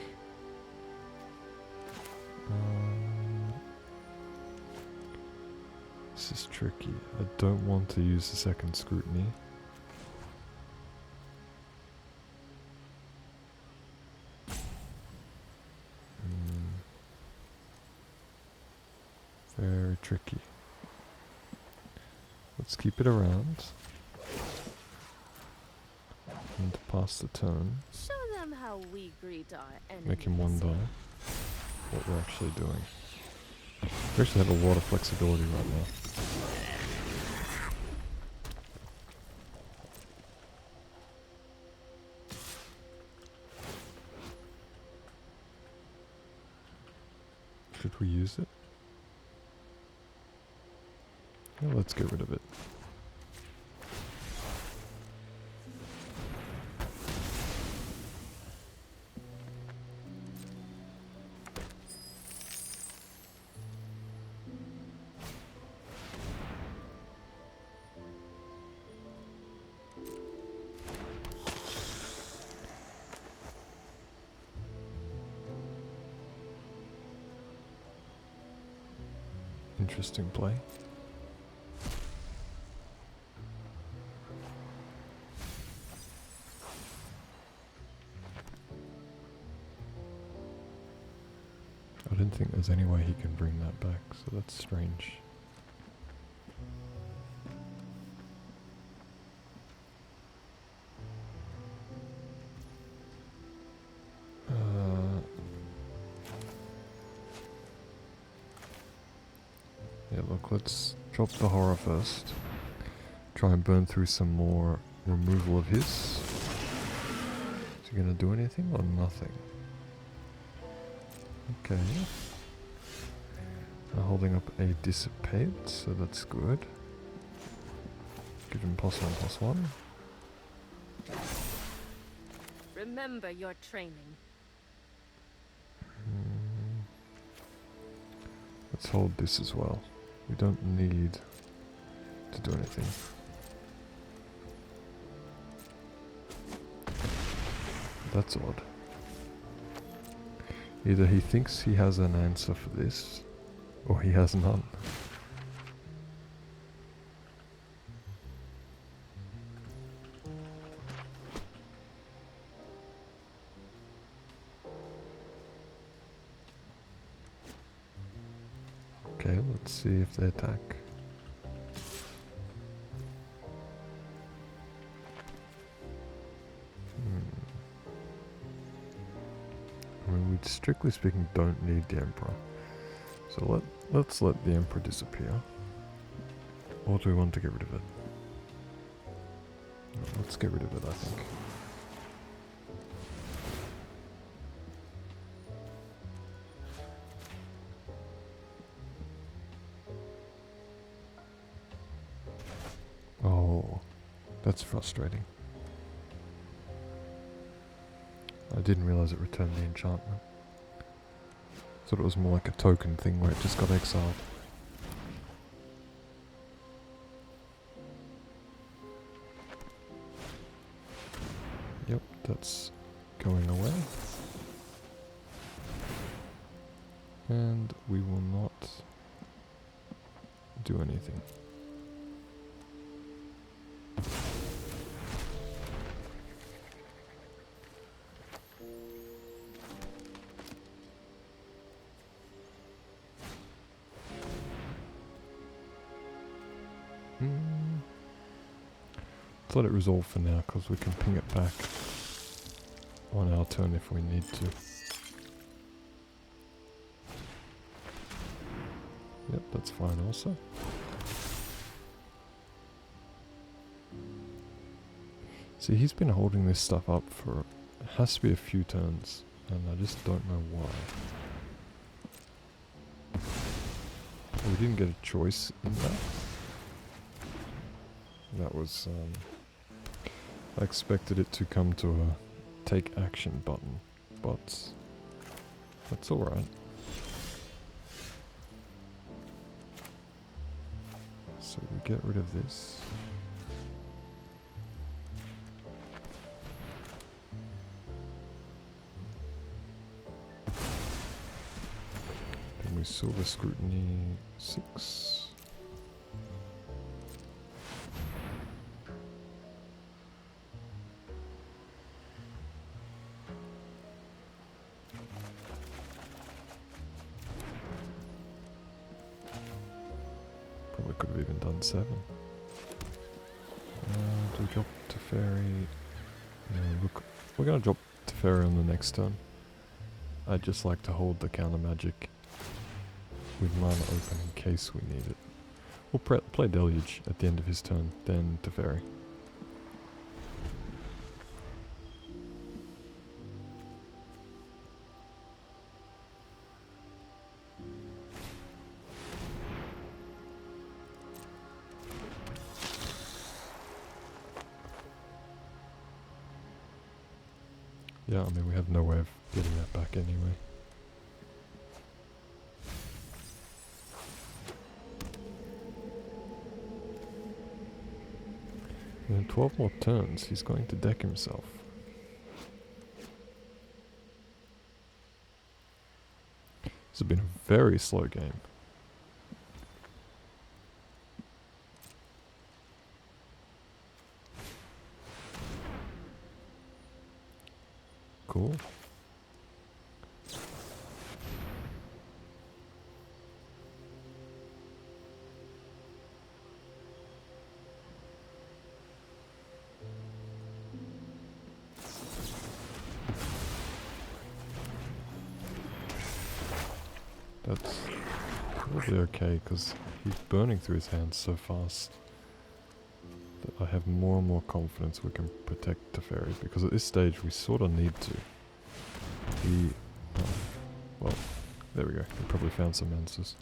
This is tricky. I don't want to use the second scrutiny. Very tricky. Let's keep it around. And pass the turn. Show them how we greet our enemies. Make him wonder what we're actually doing. We actually have a lot of flexibility right now. Should we use it? Yeah, let's get rid of it. Interesting play. I didn't think there's any way he can bring that back, so that's strange. Yeah, look, let's drop the horror first. Try and burn through some more removal of his. Is he gonna do anything or nothing? Okay. Now holding up a dissipate, so that's good. Give him +1/+1. Remember your training. Let's hold this as well. We don't need to do anything. That's odd. Either he thinks he has an answer for this, or he has none. Okay, let's see if they attack. I mean, we strictly speaking don't need the Emperor. So let's let the Emperor disappear. Or do we want to get rid of it? No, let's get rid of it, I think. Oh, that's frustrating. I didn't realize it returned the enchantment. Thought it was more like a token thing where it just got exiled. Yep, that's going away. And we will not do anything. Let's let it resolve for now, because we can ping it back on our turn if we need to. Yep, that's fine also. See, he's been holding this stuff up for, it has to be a few turns, and I just don't know why. We didn't get a choice in that. That was, I expected it to come to a take action button, but that's alright. So we get rid of this. Then we silver scrutiny 6. Probably could have even done 7. Do we drop Teferi? No, look, we're gonna drop Teferi on the next turn. I'd just like to hold the counter magic with mana open in case we need it. We'll play Deluge at the end of his turn, then Teferi. Yeah, I mean, we have no way of getting that back anyway. And in 12 more turns, he's going to deck himself. This has been a very slow game. Cool. That's probably okay, because he's burning through his hands so fast that I have more and more confidence we can protect Teferi, because at this stage we sort of need to. Well, there we go, we probably found some answers.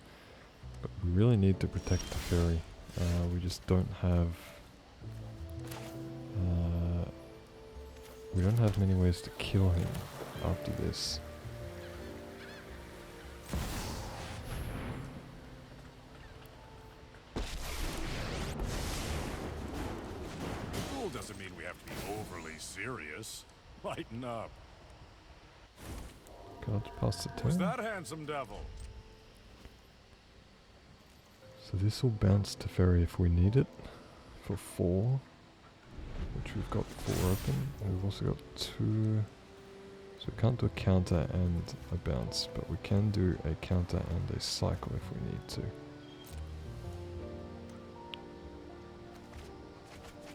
But we really need to protect Teferi. We just don't have... we don't have many ways to kill him after this. doesn't mean we have to be overly serious. Lighten up. Cards past the Who's turn. that handsome devil? So this will bounce to ferry if we need it for 4, which we've got 4 open. And we've also got 2. So we can't do a counter and a bounce, but we can do a counter and a cycle if we need to.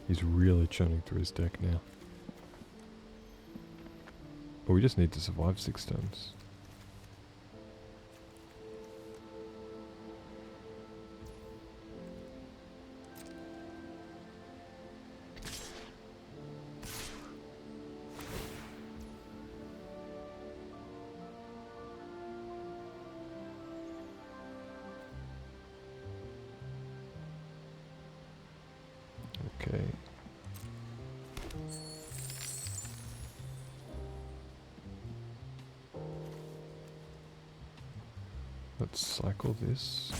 He's really churning through his deck now. But we just need to survive 6 turns. Okay. Let's cycle this.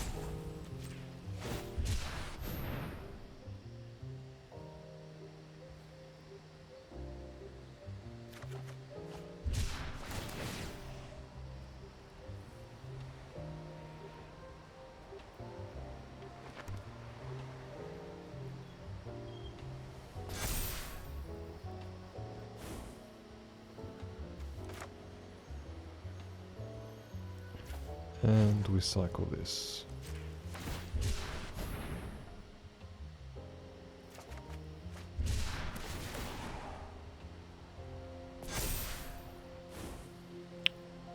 And we cycle this.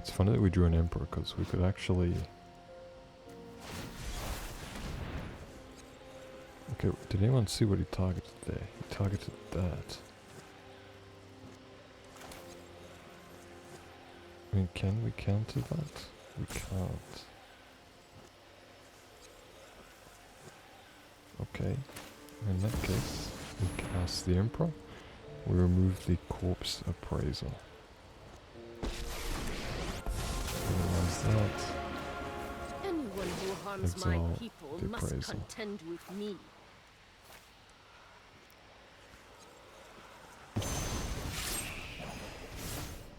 It's funny that we drew an emperor because we could actually... Okay, did anyone see what he targeted there? He targeted that. I mean, can we counter that? We can't. Okay, in that case, we cast the Emperor. We remove the Corpse Appraiser. Minimize that. Anyone who harms my Exile people the must appraiser. contend with me.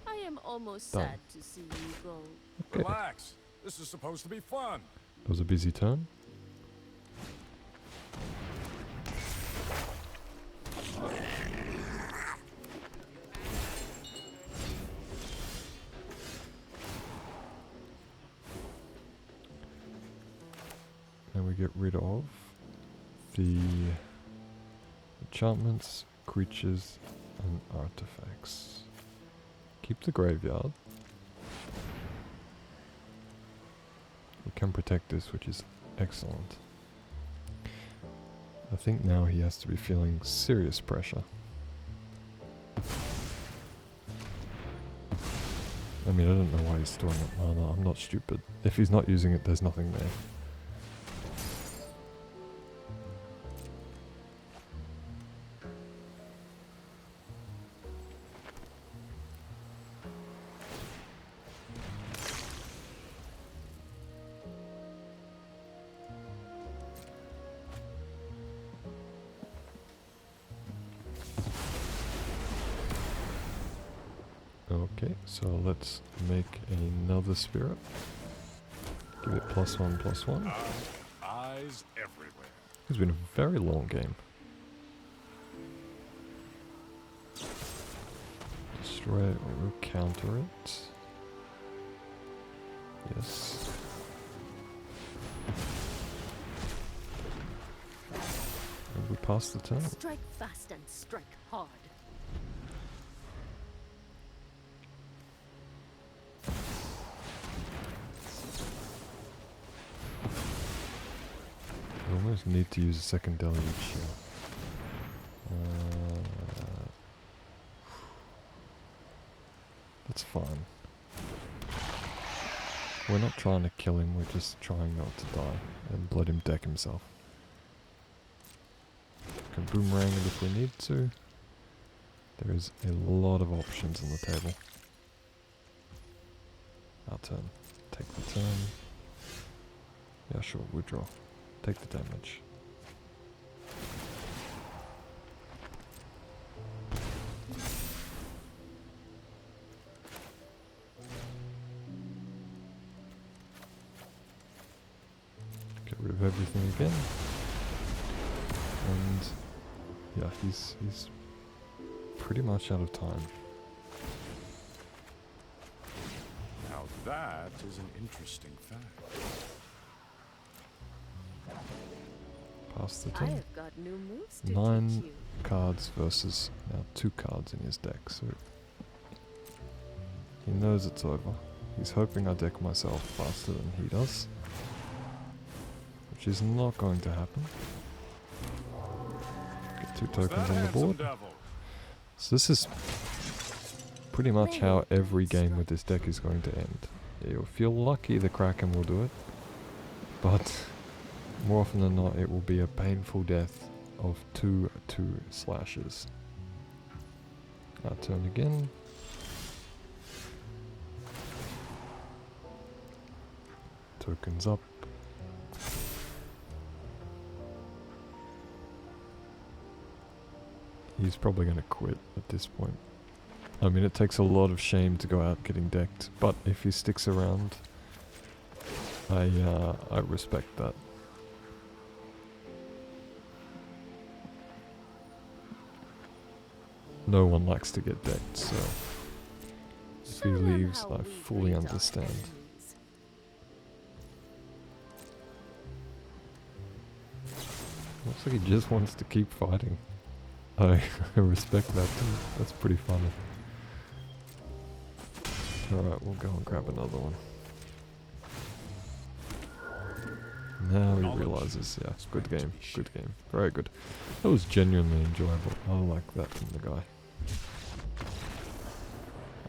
I am almost Done. sad to see you go. Okay, Relax. This is supposed to be fun. that was a busy turn. And we get rid of the enchantments, creatures, and artifacts. Keep the graveyard. We can protect this, which is excellent. I think now he has to be feeling serious pressure. I mean, I don't know why he's storing up mana. I'm not stupid. If he's not using it, there's nothing there. Okay, so let's make another spirit. Give it +1/+1. Eyes everywhere. It's been a very long game. Destroy it or we'll counter it. Yes. And we pass the turn. Strike fast and strike hard. I almost need to use a second deluge here. That's fine. We're not trying to kill him, we're just trying not to die and let him deck himself. Can boomerang it if we need to. There is a lot of options on the table. Our turn. Take the turn. Yeah, sure, withdraw. Take the damage. rid of everything again. And yeah, he's pretty much out of time. Now that is an interesting fact. Past the I turn. have got new moves to 9 teach you. cards versus now 2 cards in his deck, so he knows it's over. He's hoping I deck myself faster than he does, which is not going to happen. Get 2 tokens on the board. Devil? So this is pretty much how every game with this deck is going to end. If you're lucky, the Kraken will do it, but more often than not, it will be a painful death of 2 slashes. Our turn again. Tokens up. He's probably going to quit at this point. I mean, it takes a lot of shame to go out getting decked, but if he sticks around, I respect that. No one likes to get decked, so if he Show them leaves, how I we fully greet our understand. enemies. Looks like he just wants to keep fighting. I respect that too. That's pretty funny. Alright, we'll go and grab another one. Now he realizes, yeah, good game, good game. Very good. That was genuinely enjoyable. I like that from the guy.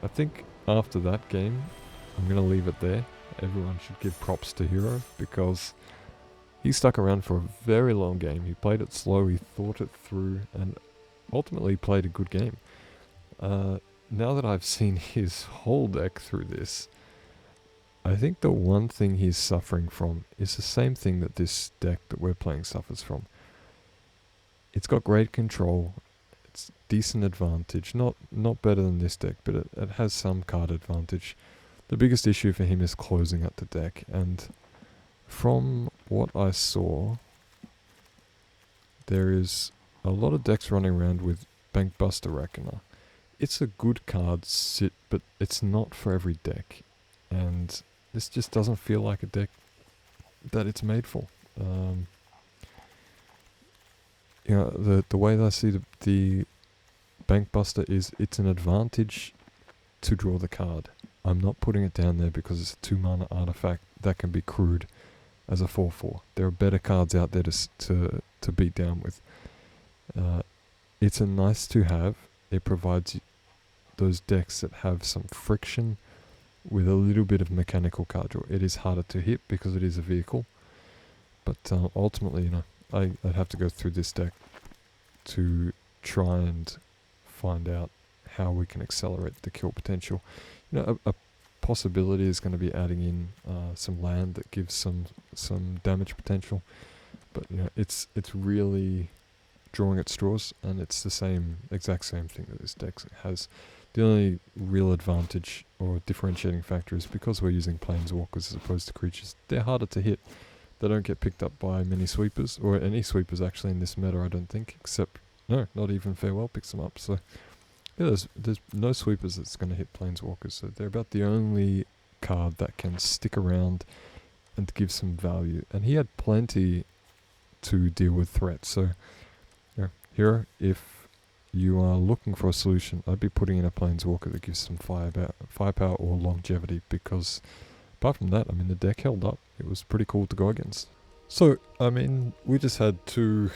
I think after that game, I'm going to leave it there. Everyone should give props to Hero because he stuck around for a very long game. He played it slow, he thought it through, and ultimately played a good game. Now that I've seen his whole deck through this, I think the one thing he's suffering from is the same thing that this deck that we're playing suffers from. It's got great control, it's decent advantage, not better than this deck, but it has some card advantage. The biggest issue for him is closing out the deck, and from what I saw, there is a lot of decks running around with Bankbuster Reckoner. It's a good card sit, but it's not for every deck, and this just doesn't feel like a deck that it's made for. You know, the way that I see the Bankbuster is it's an advantage to draw the card. I'm not putting it down there because it's a 2 mana artifact that can be crewed as a 4/4. There are better cards out there to beat down with. It's a nice to have. It provides those decks that have some friction with a little bit of mechanical card draw. It is harder to hit because it is a vehicle, but ultimately, you know, I'd have to go through this deck to try and find out how we can accelerate the kill potential. You know, a possibility is going to be adding in some land that gives some damage potential, but you know, it's really drawing at straws, and it's the exact same thing that this deck has. The only real advantage or differentiating factor is because we're using planeswalkers as opposed to creatures, they're harder to hit. They don't get picked up by many sweepers, or any sweepers actually in this meta, I don't think, except, no, not even Farewell picks them up. So yeah, there's no sweepers that's going to hit planeswalkers, so they're about the only card that can stick around and give some value. And he had plenty to deal with threats, so yeah, here, if you are looking for a solution, I'd be putting in a planeswalker that gives some firepower or longevity, because apart from that, I mean, the deck held up. It was pretty cool to go against. So, I mean, we just had two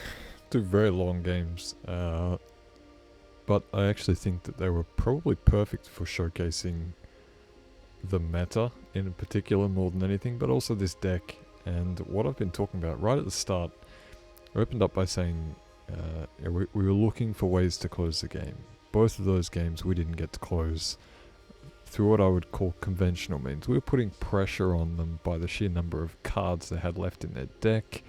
very long games, but I actually think that they were probably perfect for showcasing the meta in particular more than anything, but also this deck and what I've been talking about right at the start. I opened up by saying we were looking for ways to close the game. Both of those games we didn't get to close through what I would call conventional means. We were putting pressure on them by the sheer number of cards they had left in their deck.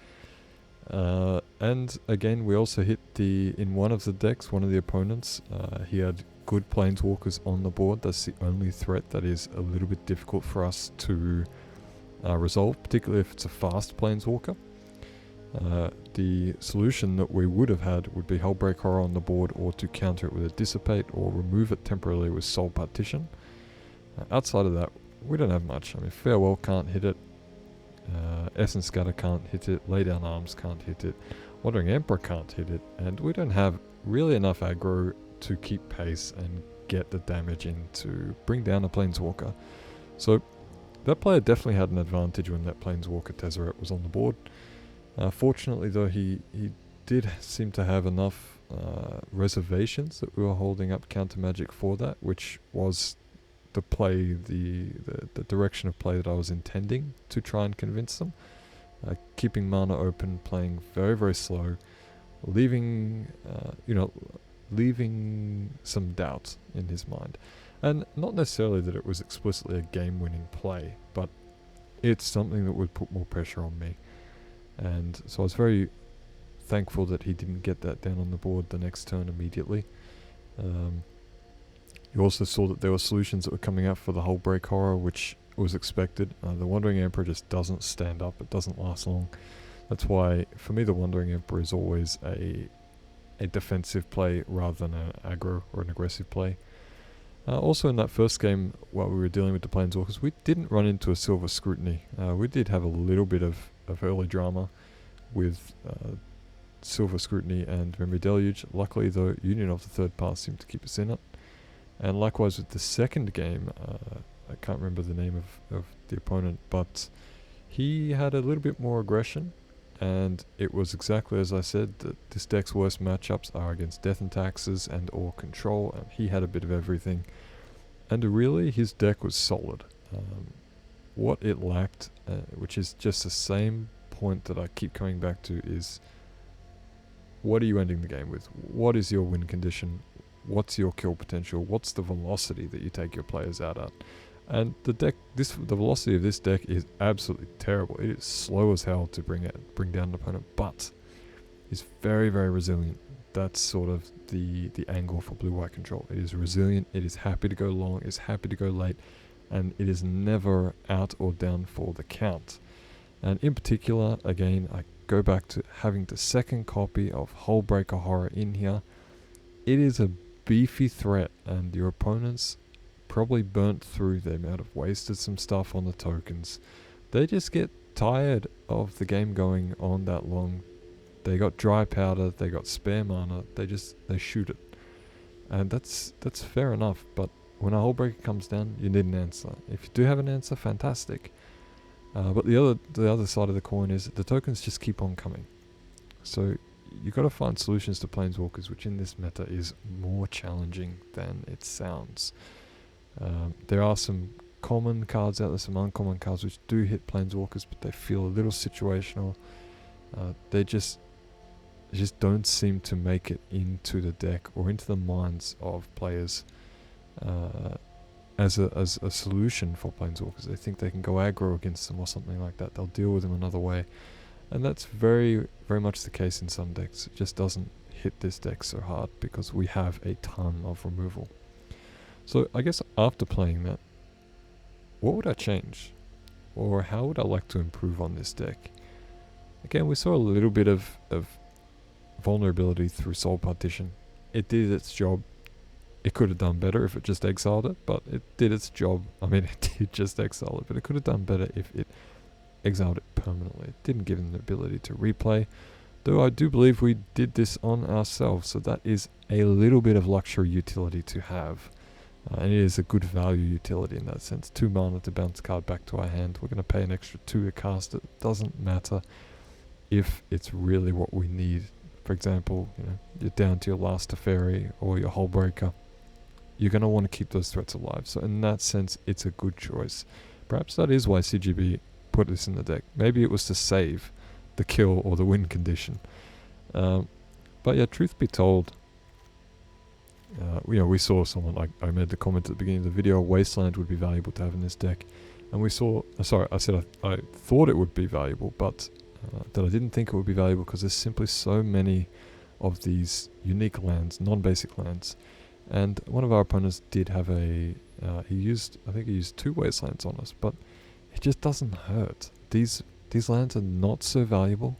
And again, we also hit in one of the decks, one of the opponents, he had good planeswalkers on the board. That's the only threat that is a little bit difficult for us to resolve, particularly if it's a fast planeswalker. The solution that we would have had would be Hullbreak Horror on the board, or to counter it with a Dissipate, or remove it temporarily with Soul Partition. Outside of that, we don't have much. I mean, Farewell can't hit it, Essence Scatter can't hit it, Lay Down Arms can't hit it, Wandering Emperor can't hit it, and we don't have really enough aggro to keep pace and get the damage in to bring down a Planeswalker. So that player definitely had an advantage when that Planeswalker Tezzeret was on the board. Fortunately though, he did seem to have enough reservations that we were holding up counter magic for that, which was the play, the direction of play that I was intending to try and convince them. Keeping mana open, playing very, very slow, leaving some doubt in his mind. And not necessarily that it was explicitly a game-winning play, but it's something that would put more pressure on me. And so I was very thankful that he didn't get that down on the board the next turn immediately. You also saw that there were solutions that were coming out for the Hullbreak Horror, which was expected. The Wandering Emperor just doesn't stand up, it doesn't last long. That's why, for me, the Wandering Emperor is always a defensive play rather than an aggro or an aggressive play. Also in that first game, while we were dealing with the Planeswalkers, we didn't run into a Silver Scrutiny. We did have a little bit of early drama with Silver Scrutiny and Memory Deluge. Luckily though, Union of the Third Path seemed to keep us in it. And likewise with the second game, I can't remember the name of the opponent, but he had a little bit more aggression, and it was exactly as I said, that this deck's worst matchups are against Death and Taxes and or Control, and he had a bit of everything. And really, his deck was solid. What it lacked, which is just the same point that I keep coming back to, is what are you ending the game with? What is your win condition? What's your kill potential? What's the velocity that you take your players out at? And the velocity of this deck is absolutely terrible. It is slow as hell to bring down an opponent, but it's very, very resilient. That's sort of the angle for blue-white control. It is resilient, it is happy to go long, it's happy to go late, and it is never out or down for the count. And in particular, again, I go back to having the second copy of Hullbreaker Horror in here. It is a beefy threat, and your opponents probably burnt through. They might have wasted some stuff on the tokens. They just get tired of the game going on that long. They got dry powder, they got spare mana, they shoot it. And that's fair enough, but when a Hullbreaker comes down, you need an answer. If you do have an answer, fantastic. But the other side of the coin is the tokens just keep on coming. So you got to find solutions to Planeswalkers, which in this meta is more challenging than it sounds. There are some common cards out there, some uncommon cards which do hit Planeswalkers, but they feel a little situational. They just don't seem to make it into the deck or into the minds of players as a solution for Planeswalkers. They think they can go aggro against them or something like that. They'll deal with them another way. And that's very, very much the case in some decks. It just doesn't hit this deck so hard because we have a ton of removal. So I guess after playing that, what would I change? Or how would I like to improve on this deck? Again, we saw a little bit of vulnerability through Soul Partition. It did its job. It could have done better if it just exiled it, but it did its job. I mean, it did just exile it, but it could have done better if it exiled it permanently. It didn't give them the ability to replay, though I do believe we did this on ourselves, so that is a little bit of luxury utility to have. And it is a good value utility in that sense. 2 mana to bounce a card back to our hand. We're going to pay an extra 2 to cast it. It doesn't matter if it's really what we need. For example, you're down to your last Teferi or your Hullbreaker. You're going to want to keep those threats alive. So in that sense, it's a good choice. Perhaps that is why CGB put this in the deck. Maybe it was to save the kill or the win condition. But yeah, truth be told, we saw someone, like I made the comment at the beginning of the video, Wasteland would be valuable to have in this deck. And we saw, I said I thought it would be valuable, but that I didn't think it would be valuable because there's simply so many of these unique lands, non-basic lands. And one of our opponents did have he used 2 Wastelands on us, but it just doesn't hurt. These lands are not so valuable.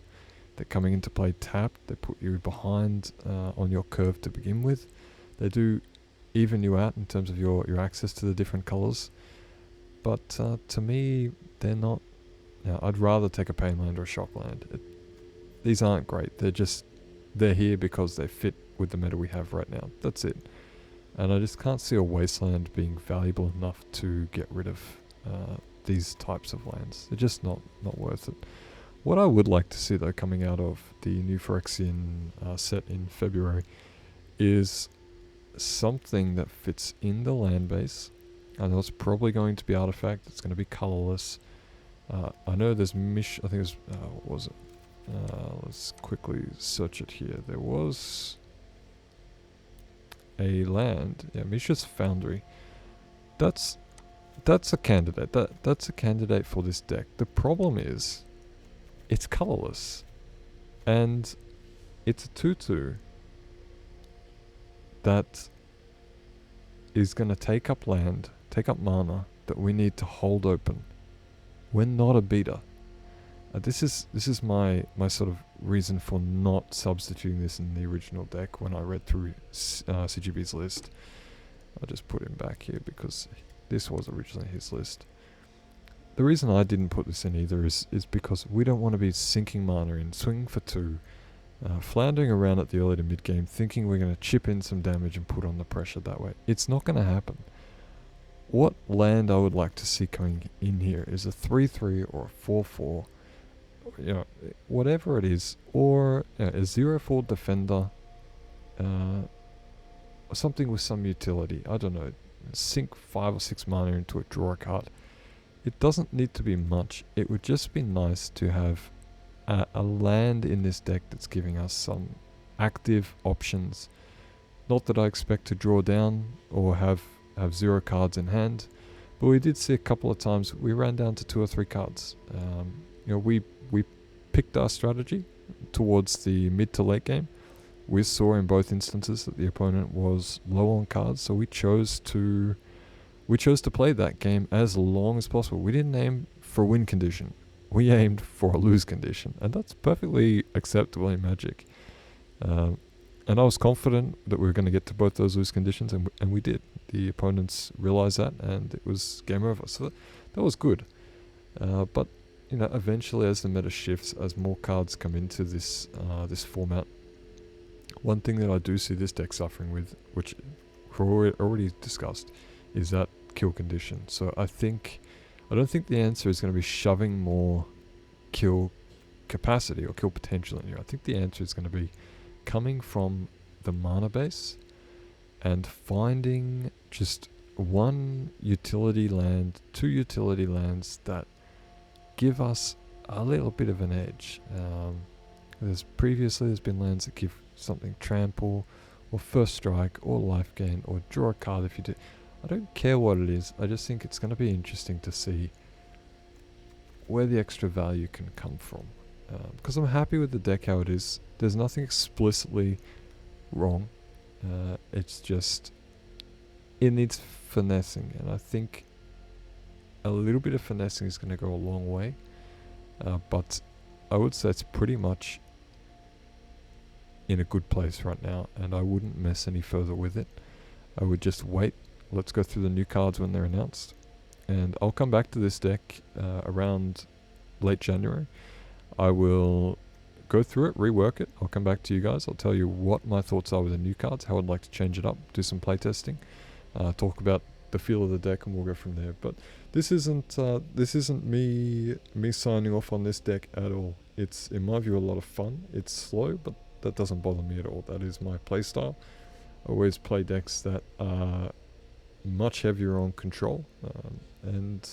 They're coming into play tapped. They put you behind on your curve to begin with. They do even you out in terms of your access to the different colours. But to me, they're not. I'd rather take a pain land or a shock land. These aren't great. They're here because they fit with the meta we have right now. That's it. And I just can't see a wasteland being valuable enough to get rid of these types of lands. They're just not worth it. What I would like to see, though, coming out of the new Phyrexian set in February is something that fits in the land base. I know it's probably going to be artifact. It's going to be colorless. I know there's I think there's, what was it? Let's quickly search it here. There was a land, Mishra's Foundry. That's a candidate. That's a candidate for this deck. The problem is, it's colorless, and it's a 2/2 that is going to take up land, take up mana that we need to hold open. We're not a beater. This is my sort of reason for not substituting this in the original deck when I read through CGB's list. I'll just put him back here because this was originally his list. The reason I didn't put this in either is because we don't want to be sinking mana in, swinging for 2, floundering around at the early to mid game, thinking we're going to chip in some damage and put on the pressure that way. It's not going to happen. What land I would like to see coming in here is a 3/3 or a 4/4, whatever it is, or a 0/4 defender, or something with some utility. I don't know, sink 5 or 6 mana into a draw card. It doesn't need to be much. It would just be nice to have a land in this deck that's giving us some active options. Not that I expect to draw down or have 0 cards in hand, but we did see a couple of times we ran down to 2 or 3 cards. We picked our strategy towards the mid to late game. We saw in both instances that the opponent was low on cards, so we chose to play that game as long as possible. We didn't aim for a win condition. We aimed for a lose condition, and that's perfectly acceptable in Magic. And I was confident that we were going to get to both those lose conditions, and we did. The opponents realized that, and it was game over. So that was good. But eventually, as the meta shifts, as more cards come into this format, one thing that I do see this deck suffering with, which we already discussed, is that kill condition. So I don't think the answer is going to be shoving more kill capacity or kill potential in here. I think the answer is going to be coming from the mana base and finding just 1 utility land, 2 utility lands that give us a little bit of an edge. There's been lands that give something trample or first strike or life gain or draw a card if you do. I don't care what it is. I just think it's going to be interesting to see where the extra value can come from. Because I'm happy with the deck how it is. There's nothing explicitly wrong. It's just, it needs finessing. And I think a little bit of finessing is going to go a long way. But I would say it's pretty much in a good place right now. And I wouldn't mess any further with it. I would just wait. Let's go through the new cards when they're announced. And I'll come back to this deck around late January. I will go through it, rework it. I'll come back to you guys. I'll tell you what my thoughts are with the new cards, how I'd like to change it up, do some playtesting, talk about the feel of the deck, and we'll go from there. But this isn't me signing off on this deck at all. It's, in my view, a lot of fun. It's slow, but that doesn't bother me at all. That is my playstyle. I always play decks that are much heavier on control, and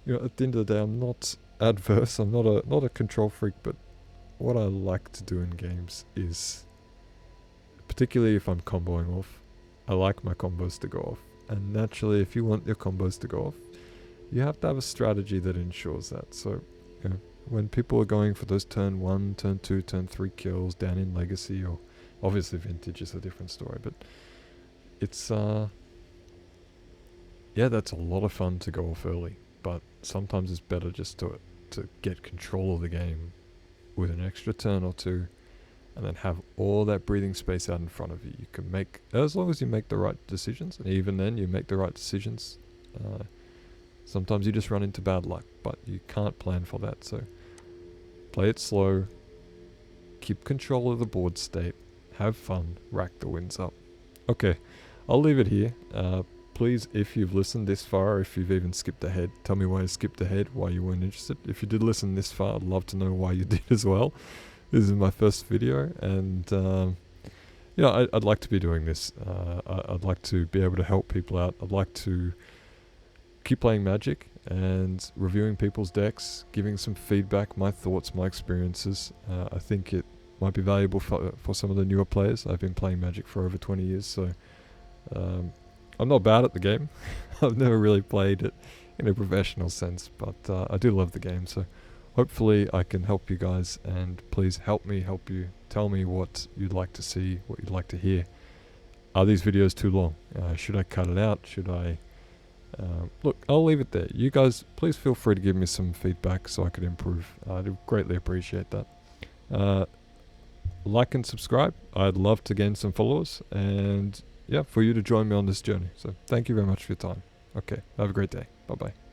at the end of the day, I'm not adverse. I'm not a control freak, but what I like to do in games is, particularly if I'm comboing off, I like my combos to go off. And naturally, if you want your combos to go off, you have to have a strategy that ensures that. So, when people are going for those turn 1, turn 2, turn 3 kills down in Legacy, or obviously Vintage is a different story, but it's that's a lot of fun to go off early, but sometimes it's better just to get control of the game with an extra turn or two, and then have all that breathing space out in front of you. You can make, as long as you make the right decisions, and even then you make the right decisions, sometimes you just run into bad luck, but you can't plan for that. So play it slow, keep control of the board state, have fun, rack the wins up. Okay, I'll leave it here. Please, if you've listened this far, if you've even skipped ahead, tell me why you skipped ahead, why you weren't interested. If you did listen this far, I'd love to know why you did as well. This is my first video, and you know, I'd like to be doing this. I'd like to be able to help people out. I'd like to keep playing Magic and reviewing people's decks, giving some feedback, my thoughts, my experiences. I think it might be valuable for some of the newer players. I've been playing Magic for over 20 years, so I'm not bad at the game. I've never really played it in a professional sense, but I do love the game, so hopefully I can help you guys, and please help me help you. Tell me what you'd like to see, what you'd like to hear. Are these videos too long? Should I cut it out? Should I... look, I'll leave it there. You guys, please feel free to give me some feedback so I could improve. I'd greatly appreciate that. Like and subscribe. I'd love to gain some followers, and yeah, for you to join me on this journey. So thank you very much for your time. Okay, have a great day. Bye bye.